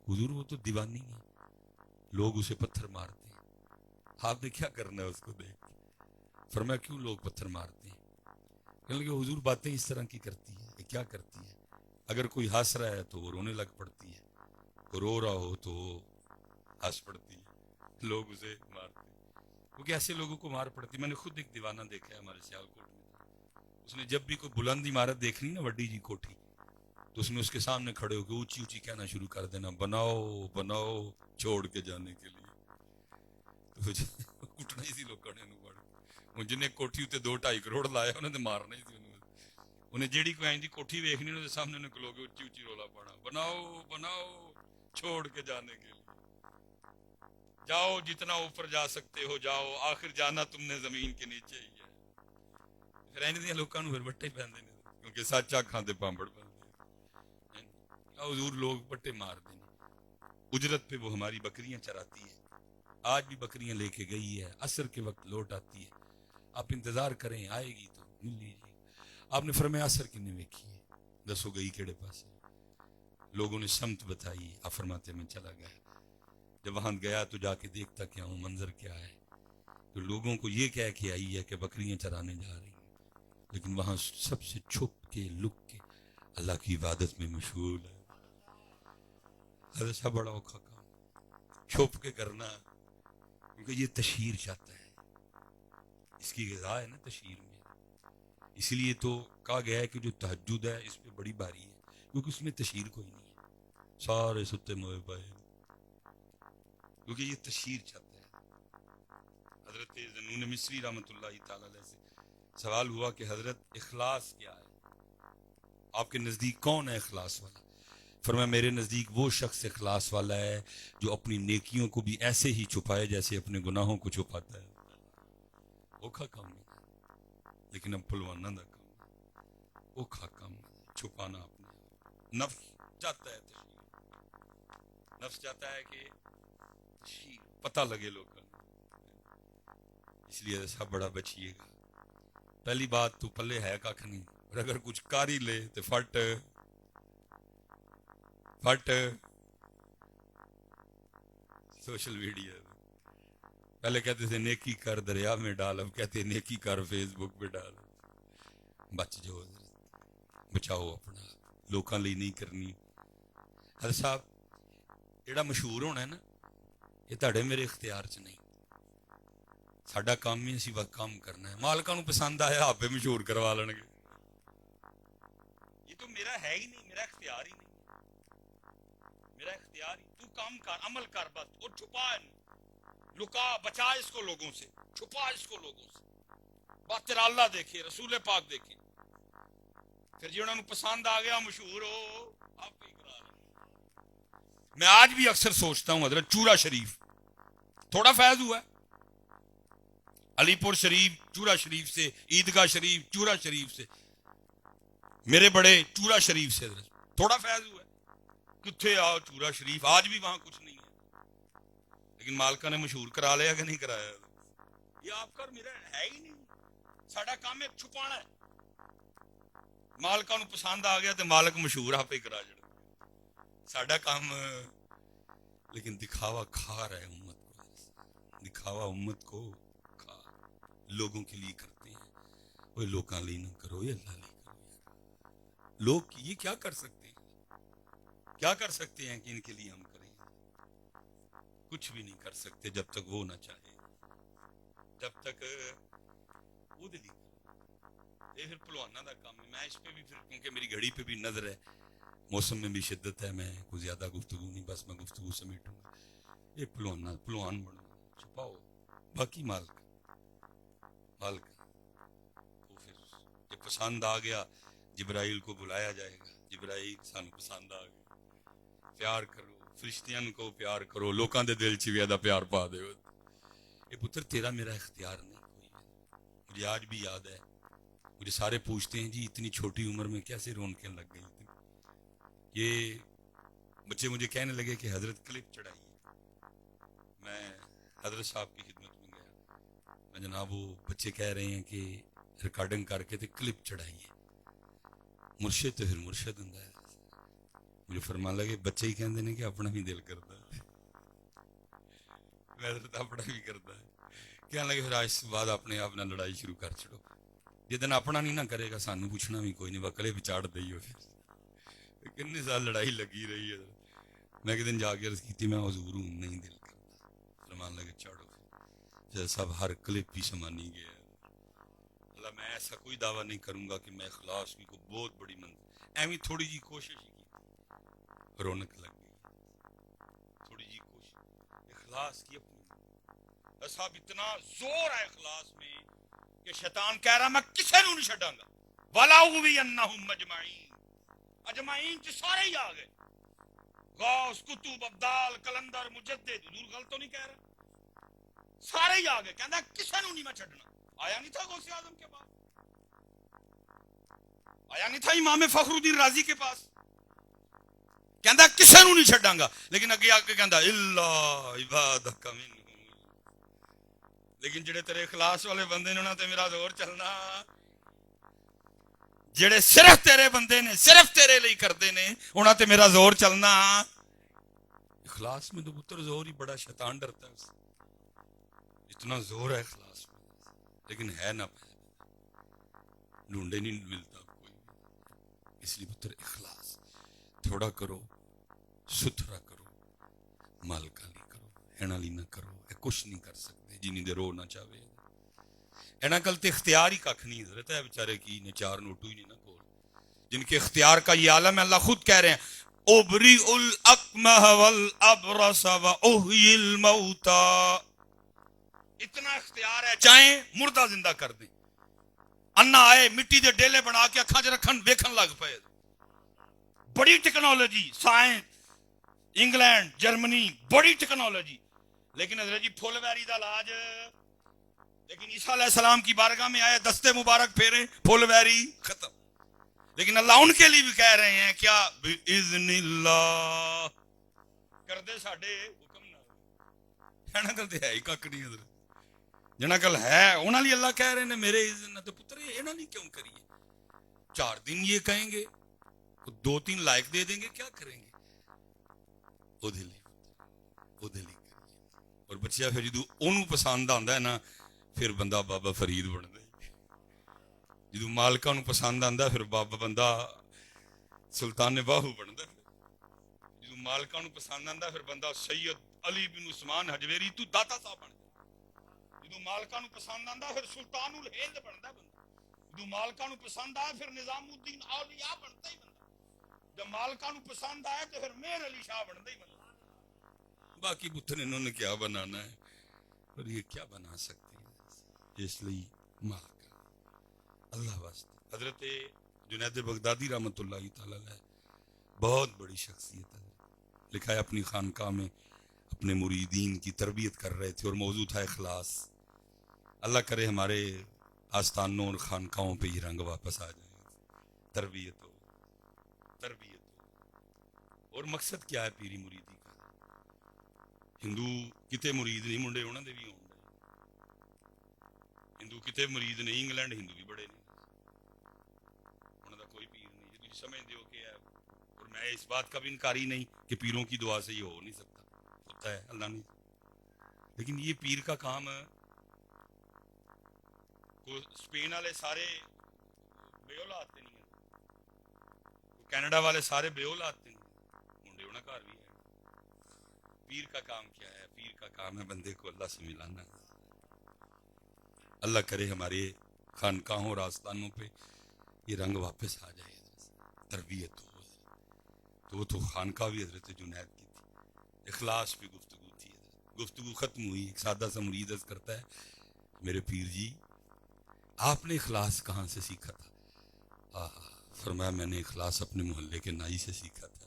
حضور وہ تو دیوانی ہے لوگ اسے پتھر مارتے ہیں آپ نے کیا کرنا ہے اس کو دیکھ کے. فرمایا کیوں لوگ پتھر مارتے ہیں. کہنے لگے حضور باتیں اس طرح کی کرتی ہے. کیا کرتی ہے. اگر کوئی ہنس رہا ہے تو وہ رونے لگ پڑتی ہے. کوئی رو رہا ہو تو وہ ہنس پڑتی ہے. لوگ اسے مارتے ہیں کیونکہ ایسے لوگوں کو مار پڑتی. میں نے خود ایک دیوانہ دیکھا ہے ہمارے سیالکوٹ میں. اس نے جب بھی کوئی بلند عمارت دیکھنی نا وڈی جی کوٹھی تو اس نے اس کے سامنے کھڑے ہو کے اونچی اونچی کہنا شروع کر دینا بناؤ بناؤ چھوڑ کے جانے کے لیے. اٹھنا ہی سی لوگ کھڑے پڑ جنہیں کوٹھی اتنے 2-2.5 کروڑ لایا انہیں تو مارنا ہی سی. انہیں جیڑی کوئی آئیں دی کوٹھی ویکھنی انہیں سامنے انہیں کلو کے اونچی اونچی رولا پانا بناؤ بناؤ چھوڑ کے جانے کے لیے. جاؤ جتنا اوپر جا سکتے ہو جاؤ آخر جانا تم نے زمین کے نیچے ہی ہے. پھر اینے دیا لوگوں پھر بٹے پہندے نے کیونکہ سچ آکھاں تے پامبڑ پہندے. حضور لوگ بٹے مار دیں. اجرت پہ وہ ہماری بکریاں چراتی ہے. آج بھی بکریاں لے کے گئی ہے. عصر کے وقت لوٹ آتی ہے. آپ انتظار کریں آئے گی تو مل لیجیے. آپ نے فرمایا عصر کی نے ویکھی ہے دسو گئی کیڑے پاس. لوگوں نے سمت بتائی. آپ فرماتے میں چلا گیا. جب وہاں گیا تو جا کے دیکھتا کیا ہوں منظر کیا ہے. تو لوگوں کو یہ کہہ کے آئی ہے کہ بکریاں چرانے جا رہی ہیں لیکن وہاں سب سے چھپ کے لک کے اللہ کی عبادت میں مشغول ہے. ایسا بڑا اوکھا کام چھپ کے کرنا کیونکہ یہ تشہیر چاہتا ہے. اس کی غذا ہے نا تشہیر میں. اسی لیے تو کہا گیا ہے کہ جو تہجد ہے اس پہ بڑی باری ہے کیونکہ اس میں تشہیر کوئی نہیں ہے. سارے ستے موئے پائے کیونکہ یہ تشہیر چاہتا ہے. حضرت ذنون مصری رحمۃ اللہ تعالی علیہ سے سوال ہوا کہ حضرت اخلاص کیا ہے. آپ کے نزدیک کون ہے اخلاص والا. فرمایا میرے نزدیک وہ شخص اخلاص والا ہے جو اپنی نیکیوں کو بھی ایسے ہی چھپائے جیسے اپنے گناہوں کو چھپاتا ہے. اوکھا کام نہیں لیکن اب پلوانا دا کام. اوکھا کام چھپانا اپنے نفس چاہتا ہے تشہیر. نفس چاہتا ہے کہ تشہیر پتہ لگے لوگوں. اس لیے ایسا بڑا بچیے گا. پہلی بات تو پلے ہے کھ نہیں، اور اگر کچھ کر ہی لے تو فٹ سوشل میڈیا. پہلے کہتے تھے نیکی کر دریا میں ڈال، اب کہتے ہیں نیکی کر فیس بک پہ ڈال. بچ جو بچاؤ اپنا، لوکاں لئی نہیں کرنی. حضرت صاحب جڑا مشہور ہونا ہے نا، یہ تہاڈے میرے اختیار چ نہیں. ساڈا کام ہی اسی وقت کام کرنا ہے. مالکاں نوں پسند آیا آپ پہ مشہور کروا لیں گے. یہ تو میرا ہے ہی نہیں، میرا اختیار ہی نہیں. میرا اختیار ہی تو کام کر، عمل کر بس، اور چھپا لکا بچا اس کو لوگوں سے، چھپا اس کو لوگوں سے. بس تیرا اللہ دیکھے، رسول پاک دیکھے. پھر جی انہوں نے پسند آ گیا، مشہور ہو، آپ ہی کرا رہے. میں آج بھی اکثر سوچتا ہوں حضرت چورا شریف تھوڑا فیض ہوا ہے، علی پور شریف چورا شریف سے، عیدگاہ شریف چورا شریف سے، میرے بڑے چورا شریف سے حضرت تھوڑا فیض ہوا ہے. کتنے آؤ چورا شریف، آج بھی وہاں کچھ نہیں ہے، لیکن مالکا نے مشہور کرا لیا کہ نہیں کرایا. یہ آپ کا میرا ہے ہی نہیں. ساڈا کام ہے چھپانا ہے. مالکا نو پسند آ گیا تو مالک مشہور آپ ہی کرا جڑ. ساڈا کام لیکن دکھاوا کھا رہا ہے امت کو. دکھاوا امت کو کھا لوگوں کے لیے کرتے ہیں. وہ لوکاں لیے نہ کرو، یہ اللہ لیے کرو. لوگ یہ کیا کر سکتے ہیں، کیا کر سکتے ہیں کہ ان کے لیے ہم کریں؟ کچھ بھی نہیں کر سکتے جب تک وہ نہ چاہے، جب تک وہ دلی. یہ پھر پلوانا دا کام ہے. میں اس پہ بھی پھر کیونکہ میری گھڑی پہ بھی نظر ہے، موسم میں بھی شدت ہے، میں کوئی زیادہ گفتگو نہیں، بس میں گفتگو سمیٹوں گا. یہ پلوان بنو، چھپاؤ، باقی مالک تو پھر جب پسند آ گیا جبرائیل کو بلایا جائے گا. جبرائیل سانو پسند آ گیا، پیار کرو، فرشتیاں کو پیار کرو، لوکاں دے دل چ ویدا پیار پا دے. یہ پتر تیرا میرا اختیار نہیں کوئی ہے. مجھے آج بھی یاد ہے، مجھے سارے پوچھتے ہیں جی اتنی چھوٹی عمر میں کیسے رونقیں لگ گئی تھی. یہ بچے مجھے کہنے لگے کہ حضرت کلپ چڑھائیے. میں حضرت صاحب کی خدمت میں گیا، میں جناب وہ بچے کہہ رہے ہیں کہ ریکارڈنگ کر کے تو کلپ چڑھائیے. مرشد تو پھر مرشد ہوں. مجھے فرمان لگے بچے ہی کہتے ہیں کہ اپنا بھی دل کرتا ہے. میں حضرت اپنا بھی کرتا ہے. کہنے لگے پھر آج سے بعد اپنے آپ نہ لڑائی شروع کر چھڑو. جدن اپنا نہیں نہ کرے گا سانو پوچھنا بھی کوئی نہیں، وکلے بھی چاڑ دئی ہو. پھر کتنے سال لڑائی لگی رہی ہے. میں ایک دن جا کے عرض کی تھی میں حضور ہوں، نہیں دل کرتا. فرمان لگے چاڑو. پھر سب ہر کلپ بھی سمانی گیا. اللہ میں ایسا کوئی دعویٰ نہیں کروں گا کہ میں اخلاص کی کو بہت بڑی ایویں تھوڑی جی کوشش ہی کی، رونق لگ گئی. تھوڑی جی کوشش اخلاص کی اپنی. صاحب اتنا زور ہے اخلاص میں کہ شیطان کہہ رہا میں کسے نوں نہیں چھڈاں گا. وَلَا أُغْوِيَنَّهُمْ اجمعین چ سارے ہی آ گئے. غوث، کتب، ابدال، کلندر، مجدد. حضور غلط تو نہیں کہہ رہا، سارے ہی آ گئے. کہندا کسے نوں نہیں میں چھڈنا. آیا نہیں تھا غوث اعظم کے پاس، آیا نہیں تھا امام فخر الدین رازی کے پاس. کہندا کسے نوں نہیں چھڈاں گا، لیکن اگے آ کے کہندا الا عبادک منہم. لیکن جڑے تیرے اخلاص والے بندے نے انہاں تے میرا زور چلنا. جڑے صرف تیرے بندے نے، صرف تیرے لیے کردے نے، انہاں تے میرا زور چلنا. اخلاص میں تو پتر زور ہی بڑا، شیطان ڈرتا ہے اس سے. اتنا زور ہے اخلاص میں، لیکن ہے نہ ڈھونڈے نہیں ملتا کوئی. اس لیے پتر اخلاص تھوڑا کرو، ستھرا کرو، مالکا لی کرو، ہینا لی نہ کرو. کچھ نہیں کر سکتے جنہیں دے رو نہ چاہے. اینا کل تے اختیار ہی کھ نہیں حضرت ہے بیچارے کی نے چار نوٹو ہی نہیں نہ کول. جن کے اختیار کا یہ عالم ہے، اللہ خود کہہ رہے ہیں ابری الاکمہ والابرس واحیی الموتا. اتنا اختیار ہے چاہیں مردہ زندہ کر دیں. انا آئے مٹی دے ڈیلے بنا کے اکھاں چ رکھن ویکھن لگ پئے. بڑی ٹیکنالوجی، سائنس، انگلینڈ، جرمنی، بڑی ٹیکنالوجی. لیکن حضرت جی پھول ویری دا علاج، لیکن عیسیٰ علیہ السلام کی بارگاہ میں آئے دستے مبارک پھیرے، پھول ویری ختم. لیکن اللہ ان کے لیے بھی کہہ رہے ہیں کیا بِإِذْنِ اللَّهِ کر دے ساڈے حکم نہ. ہے نا کرتے ہے ہی کک نہیں حضرت. جنہاں کل ہے انہاں لی اللہ کہہ رہے ہیں میرے عزت تے پتر انہاں لی کیوں کریے 4 دن یہ کہیں گے 2-3 لائک دے دیں گے کیا کریں گے او دے لی اور بچیا پھر جدو انہوں پسند آندا ہے نا پھر بندہ بابا فرید بندا ہے جدو مالکاں نوں پسند آندا پھر بابا بندہ سلطان باہو بندا ہے جدو مالکاں نوں پسند آندا پھر بندہ سید علی بن عثمان حجویری تو داتا صاحب بن جدو مالکاں نوں پسند آندا پھر سلطان الہند بندا بندہ جدو مالکاں نوں پسند آیا پھر نظام الدین اولیاء بنتا ہی بندہ جب مالکاں نوں پسند آیا تو پھر میر علی شاہ بنتا ہی بندہ باقی پتر انہوں نے کیا بنانا ہے اور یہ کیا بنا سکتے ہیں اس لیے مالک اللہ واسطے حضرت جنید بغدادی رحمۃ اللہ تعالی علیہ بہت بڑی شخصیت ہے لکھا ہے اپنی خانقاہ میں اپنے مریدین کی تربیت کر رہے تھے اور موضوع تھا اخلاص اللہ کرے ہمارے آستانوں اور خانقاہوں پہ یہ رنگ واپس آ جائے تربیت ہو اور مقصد کیا ہے پیری مریدی کا ہندو کتے مرید نہیں منڈے انہوں نے بھی ہوں ہندو کتے مرید نہیں انگلینڈ ہندو بھی بڑے نہیں انہوں کا کوئی پیر نہیں جی تھی سمجھتے ہو کہ اور میں اس بات کا بھی انکاری نہیں کہ پیروں کی دعا سے یہ ہو نہیں سکتا ہوتا ہے اللہ نے لیکن یہ پیر کا کام اسپین والے سارے بے اولاد نہیں ہیں کینیڈا والے سارے بے اولاد نہیں منڈے انہوں گھر بھی ہے پیر کا کام کیا ہے پیر کا کام ہے بندے کو اللہ سے ملانا اللہ کرے ہمارے خانقاہوں اور آستانوں پہ یہ رنگ واپس آ جائے تربیت ہو تو وہ تو خانقاہ بھی حضرت جنید کی تھی اخلاص پہ گفتگو تھی گفتگو ختم ہوئی ایک سادہ سا مرید عرض کرتا ہے میرے پیر جی آپ نے اخلاص کہاں سے سیکھا تھا فرمایا میں نے اخلاص اپنے محلے کے نائی سے سیکھا تھا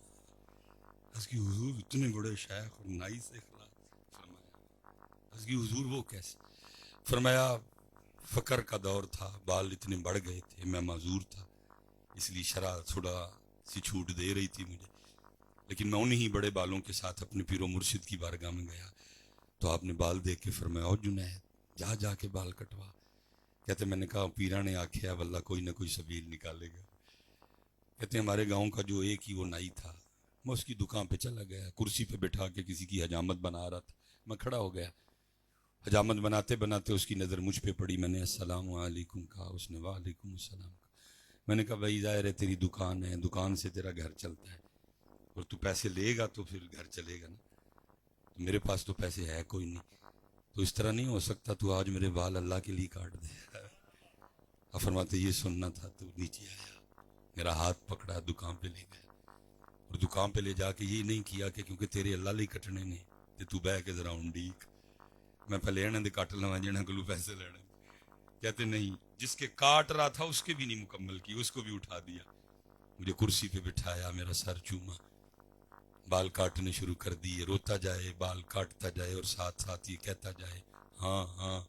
اس کی حضور اتنے بڑے شیخ اور نائی سے اخلاص فرمایا اس کی حضور وہ کیسے فرمایا فقر کا دور تھا بال اتنے بڑھ گئے تھے میں معذور تھا اس لیے شرع تھوڑا سی چھوٹ دے رہی تھی مجھے لیکن میں انہی بڑے بالوں کے ساتھ اپنے پیر و مرشد کی بارگاہ میں گیا تو آپ نے بال دیکھ کے فرمایا اور جنید جا کے بال کٹوا کہتے میں نے کہا پیرا نے آکھیا واللہ کوئی نہ کوئی سبیل نکالے گا کہتے ہمارے گاؤں کا جو ایک ہی وہ نائی تھا میں اس کی دکان پہ چلا گیا کرسی پہ بٹھا کے کسی کی حجامت بنا رہا تھا میں کھڑا ہو گیا حجامت بناتے بناتے اس کی نظر مجھ پہ پڑی میں نے السلام علیکم کہا اس نے وعلیکم السلام کہا میں نے کہا بھائی ظاہر ہے تیری دکان ہے دکان سے تیرا گھر چلتا ہے اور تو پیسے لے گا تو پھر گھر چلے گا نا تو میرے پاس تو پیسے ہے کوئی نہیں تو اس طرح نہیں ہو سکتا تو آج میرے بال اللہ کے لیے کاٹ دے فرماتے یہ سننا تھا تو نیچے آیا میرا ہاتھ پکڑا دکان پہ لے گیا اور دکان پہ لے جا کے یہ نہیں کیا کہ کیونکہ تیرے اللہ لئی کٹنے نے تے تو بہ کے ذرا انڈیک میں پہلے انہاں دے کٹ لواں جنہاں کولوں پیسے لینے کہتے نہیں جس کے کاٹ رہا تھا اس کے بھی نہیں مکمل کی اس کو بھی اٹھا دیا مجھے کرسی پہ بٹھایا میرا سر چوما بال کاٹنے شروع کر دیے روتا جائے بال کاٹتا جائے اور ساتھ ساتھ یہ کہتا جائے ہاں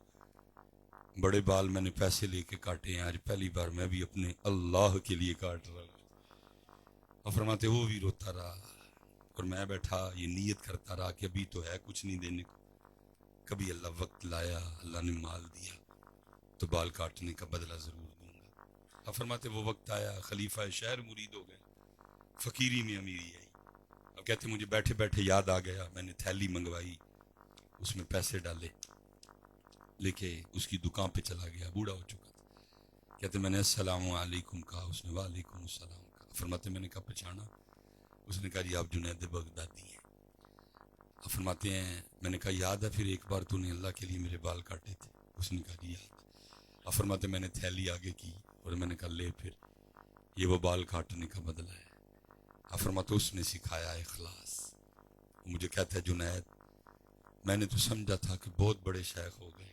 بڑے بال میں نے پیسے لے کے کاٹے ہیں آج پہلی بار میں بھی اپنے اللہ کے لیے کاٹ رہا ہوں اور فرماتے وہ بھی روتا رہا اور میں بیٹھا یہ نیت کرتا رہا کہ ابھی تو ہے کچھ نہیں دینے کو کبھی اللہ وقت لایا اللہ نے مال دیا تو بال کاٹنے کا بدلہ ضرور دوں گا اور فرماتے وہ وقت آیا خلیفہ شہر مرید ہو گئے فقیری میں امیری آئی اب کہتے مجھے بیٹھے بیٹھے یاد آ گیا میں نے تھیلی منگوائی اس میں پیسے ڈالے لے کے اس کی دکان پہ چلا گیا بوڑھا ہو چکا تھا کہتے میں نے السلام علیکم کہا اس نے وعلیکم السلام کہا فرماتے میں نے کہا پہچانا اس نے کہا جی آپ جنید بغدادی ہیں فرماتے ہیں میں نے کہا یاد ہے پھر ایک بار تو نے اللہ کے لیے میرے بال کاٹے تھے اس نے کہا جی یاد فرماتے میں نے تھیلی آگے کی اور میں نے کہا لے پھر یہ وہ بال کاٹنے کا بدلہ ہے فرماتے اس نے سکھایا اخلاص مجھے کہتا ہے جنید میں نے تو سمجھا تھا کہ بہت بڑے شیخ ہو گئے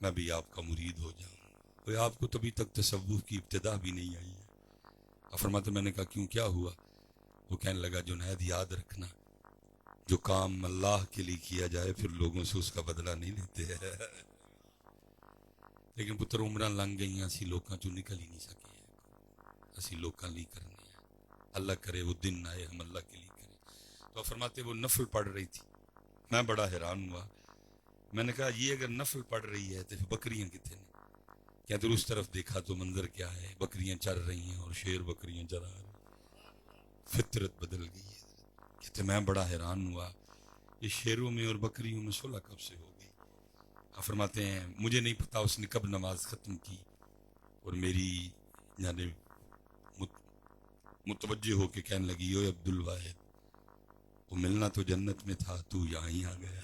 میں بھی آپ کا مرید ہو جاؤں کوئی آپ کو تبھی تک تصوف کی ابتدا بھی نہیں آئی ہے فرماتے میں نے کہا کیوں کیا ہوا وہ کہنے لگا جنید یاد رکھنا جو کام اللہ کے لیے کیا جائے پھر لوگوں سے اس کا بدلہ نہیں لیتے ہیں لیکن پتر عمرہ لنگ گئی اسی لوکاں چوں نکل ہی نہیں سکے اسی لوکاں لی کرنے ہیں اللہ کرے وہ دن آئے ہم اللہ کے لیے کریں تو فرماتے وہ نفل پڑھ رہی تھی میں بڑا حیران ہوا میں نے کہا یہ اگر نفل پڑ رہی ہے تو پھر بکریاں کتنے نے؟ کہتے اس طرف دیکھا تو منظر کیا ہے، بکریاں چر رہی ہیں اور شیر بکریاں چرا رہے ہیں، فطرت بدل گئی ہے۔ کہتے میں بڑا حیران ہوا، یہ شیروں میں اور بکریوں میں صلح کب سے ہو گئی؟ آپ فرماتے ہیں مجھے نہیں پتا اس نے کب نماز ختم کی اور میری یعنی متوجہ ہو کے کہنے لگی او عبد الواحد، وہ ملنا تو جنت میں تھا، تو یہاں ہی آ گیا۔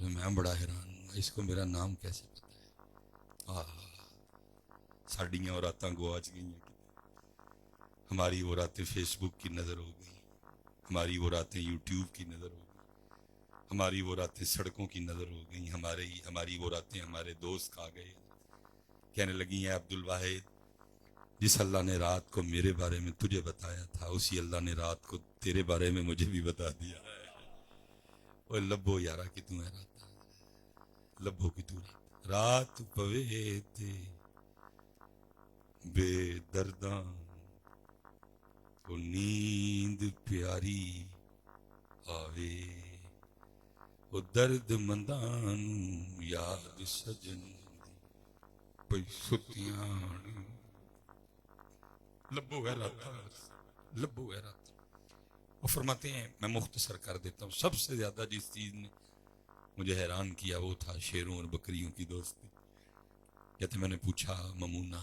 میں بڑا حیران ہوں، اس کو میرا نام کیسے پتا ہے؟ ساڑیاں اور راتاں گواچ گئی ہیں، ہماری وہ راتیں فیس بک کی نظر ہو گئی، ہماری وہ راتیں یوٹیوب کی نظر ہو گئی، ہماری وہ راتیں سڑکوں کی نظر ہو گئی، ہماری وہ راتیں ہمارے دوست کھا گئے، کہنے لگی ہیں عبد الواحد جس اللہ نے رات کو میرے بارے میں تجھے بتایا تھا اسی اللہ نے رات کو تیرے بارے میں مجھے بھی بتا دیا ہے۔ وہ لبو یارا کی تو ہے رات، لبو کی تو رات پوے تے بے درداں کو نیند پیاری آوے، وہ درد مندان یاد سجن پئی ستیاں لبو ہے رات، لبو ہے رات۔ وہ فرماتے ہیں میں مختصر کر دیتا ہوں، سب سے زیادہ جس چیز نے مجھے حیران کیا وہ تھا شیروں اور بکریوں کی دوستی۔ کہتے میں نے پوچھا ممونہ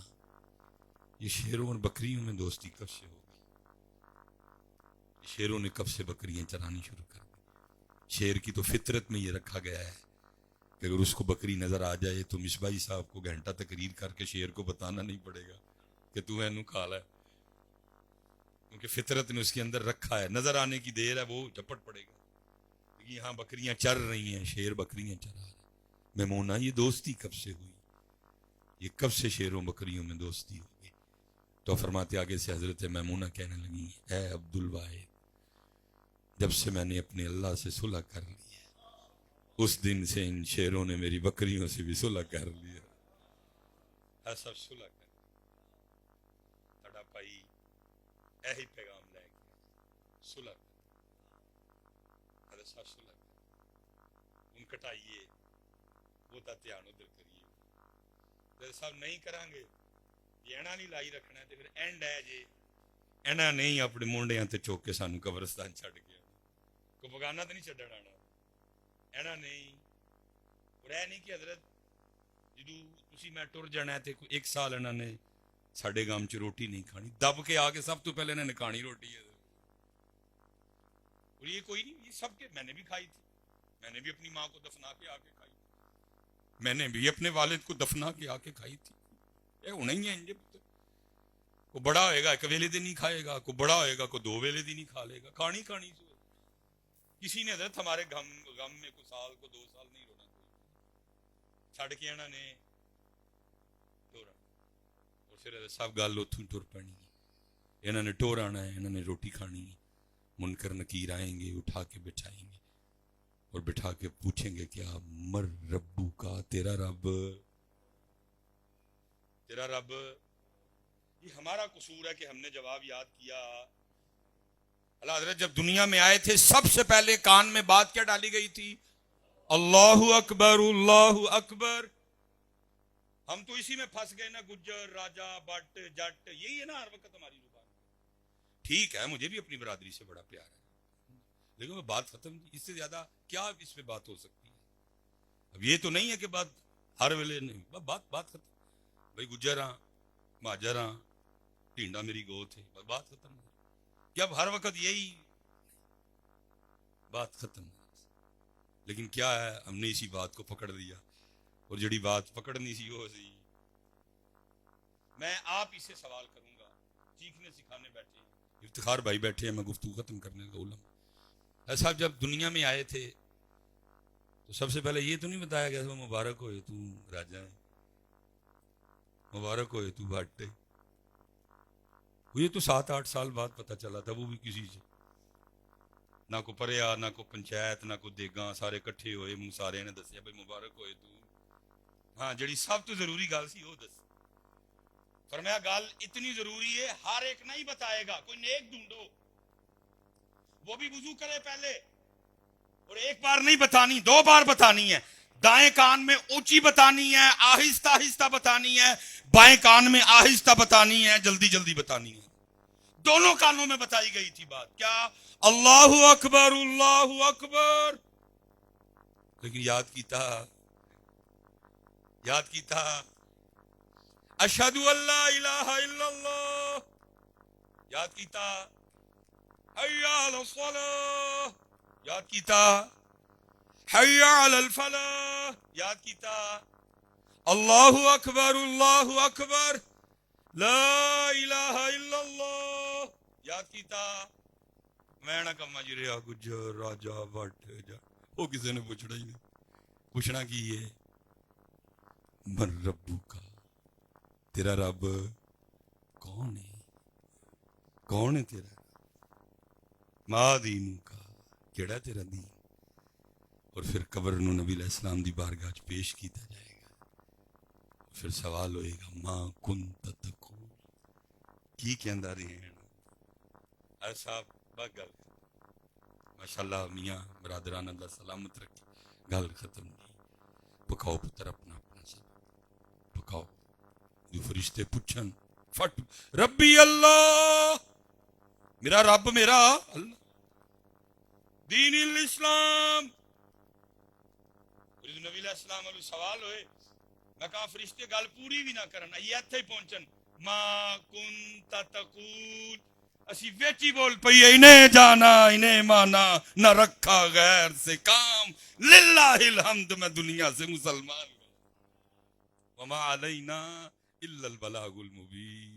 یہ شیروں اور بکریوں میں دوستی کب سے ہوگی؟ شیروں نے کب سے بکریاں چرانی شروع کر دی؟ شیر کی تو فطرت میں یہ رکھا گیا ہے کہ اگر اس کو بکری نظر آ جائے تو مصباحی صاحب کو گھنٹہ تقریر کر کے شیر کو بتانا نہیں پڑے گا کہ تو اینو کھا لے، کیونکہ فطرت نے اس کے اندر رکھا ہے، نظر آنے کی دیر ہے وہ جھپٹ پڑے گا۔ یہاں بکریاں چر رہی ہیں، شیر بکریاں چرا رہے ہیں۔ میمونہ یہ دوستی کب سے ہوئی؟ یہ کب سے شیروں بکریوں میں دوستی ہوگی؟ تو فرماتے آگے سے حضرت میمونہ کہنے لگی اے عبد الواحد جب سے میں نے اپنے اللہ سے صلح کر لی ہے اس دن سے ان شیروں نے میری بکریوں سے بھی صلح کر لی ہے۔ سب صلح کر تڑا پائی ایہی پیغام لے کے صلح کر صلح کر ان کٹائیے وہ تا دھیان ادھر کریے، جب سب نہیں کریں گے اینا نہیں لائی رکھنا ہے تو پھر اینڈ ہے جی اینا نہیں اپنے مونڈیاں تے چوک کے سانو قبرستان چھڑ گیا کو بگانا تو نہیں چھڑنا آنا اینا نہیں، اور اے نہیں کہ حضرت جدو تسی میں ٹر جانا ہے تے ایک سال انہوں نے ساڑھے گام چ روٹی نہیں کھانی، دب کے آگے سب تو پہلے انہوں نے کھانی روٹی ہے، اور یہ کوئی نہیں، یہ سب کے میں نے بھی کھائی تھی، میں نے بھی اپنی ماں کو دفنا کے آ کے کھائی تھی، میں نے بھی اپنے والد کو دفنا کے آ کے کھائی تھی۔ اے ہونا ہی ہے انجے پتر کو بڑا ہوئے گا ایک ویلے دن نہیں کھائے گا، کو بڑا ہوئے گا کو دو ویلے دن نہیں کھا لے گا، کھانی کھانی سے کسی نے حضرت ہمارے غم میں کو سال کو 2 سال نہیں رونا، کوئی چھڑ کے انہوں نے ٹورا اور پھر حضرت صاحب گل اتوں ٹر پانی، انہوں نے ٹور آنا ہے، انہوں نے روٹی کھانی ہے، منکر نکیر آئیں گے اٹھا کے بٹھائیں گے اور بٹھا کے پوچھیں گے کیا مر ربو کا تیرا رب یہ ہمارا قصور ہے کہ ہم نے جواب یاد کیا۔ اللہ حضرت جب دنیا میں آئے تھے سب سے پہلے کان میں بات کیا ڈالی گئی تھی؟ اللہ اکبر اللہ اکبر۔ ہم تو اسی میں پھنس گئے نا، گجر راجا بٹ جٹ یہی ہے نا ہر وقت ہماری زبان۔ ٹھیک ہے مجھے بھی اپنی برادری سے بڑا پیار ہے لیکن وہ بات ختم، اس سے زیادہ کیا اس پہ بات ہو سکتی ہے؟ اب یہ تو نہیں ہے کہ بات ہر ویلے نہیں، بات ختم، بھائی گجر ہاں مہاجر ہاں ٹینڈا میری گو تھے، بات ختم، جب ہر وقت یہی بات ختم۔ لیکن کیا ہے ہم نے اسی بات کو پکڑ لیا اور جڑی بات پکڑنی سی وہ سی۔ میں آپ ہی سے سوال کروں گا، سیکھنے سکھانے بیٹھے ہیں، افتخار بھائی بیٹھے ہیں، میں گفتگو ختم کرنے کا علم صاحب جب دنیا میں آئے تھے تو سب سے پہلے یہ تو نہیں بتایا گیا تھا مبارک ہوئے تو راجا ہے، مبارک ہوئے تو بھٹ ہے، یہ تو 7-8 سال بعد پتہ چلا تھا، وہ بھی کسی سے نہ کو پریا نہ کو پنچایت نہ کو دیگاں، سارے کٹھے ہوئے منہ سارے نے دسیا بھائی مبارک ہوئے تو ہاں جڑی سب تو ضروری گل سی وہ دس۔ فرمایا گل اتنی ضروری ہے ہر ایک نہیں بتائے گا، کوئی نیک ڈھونڈو وہ بھی وضو کرے پہلے اور ایک بار نہیں بتانی، 2 بار بتانی ہے. دائیں کان میں اونچی بتانی ہے، آہستہ آہستہ بتانی ہے. بائیں کان میں آہستہ بتانی ہے، جلدی جلدی بتانی ہے. دونوں کانوں میں بتائی گئی تھی بات. کیا؟ اللہ اکبر اللہ اکبر. لیکن یاد کیتا اشہد ان لا الہ الا اللہ. یاد کیتا حی علی الصلاۃ. یاد کیتا حی علی الفلاح. یاد کیتا اللہ اکبر لا الہ الا اللہ. یاد کیتا میں نہ کما جی رہا گجر راجا بٹ جا. وہ کسی نے پوچھنا ہی نہیں. پوچھنا کی ہے من ربو کا، تیرا رب کون ہے؟ کون ہے تیرا؟ ما دینو کا، کیڑا تیرا دین؟ اور پھر قبر نو نبی علیہ السلام دی بارگاہ چ پیش کیتا جائے گا. پھر سوال ہوئے گا ما کنت تقول، کی کہندا رہے ہیں؟ ارے صاحب بس گل ماشاءاللہ میاں برادران اللہ سلامت رکھے. گل ختم نہیں. پکاؤ پتر اپنا اپنا سب پکاؤ. جو فرشتے پوچھن فٹ ربی اللہ، میرا رب میرا اللہ، دین الاسلام. نبی علیہ السلام علیہ سوال ہوئے. میں کہا فرشتے گل پوری بھی نہ کرنا، یہ اتھے ہی پہنچن ما کنت تقول. اسی ویچی بول پئی انہیں جانا انہیں مانا نہ رکھا غیر سے کام. للہ الحمد میں دنیا سے مسلمان ہوں. وما علینا الا البلاغ المبین.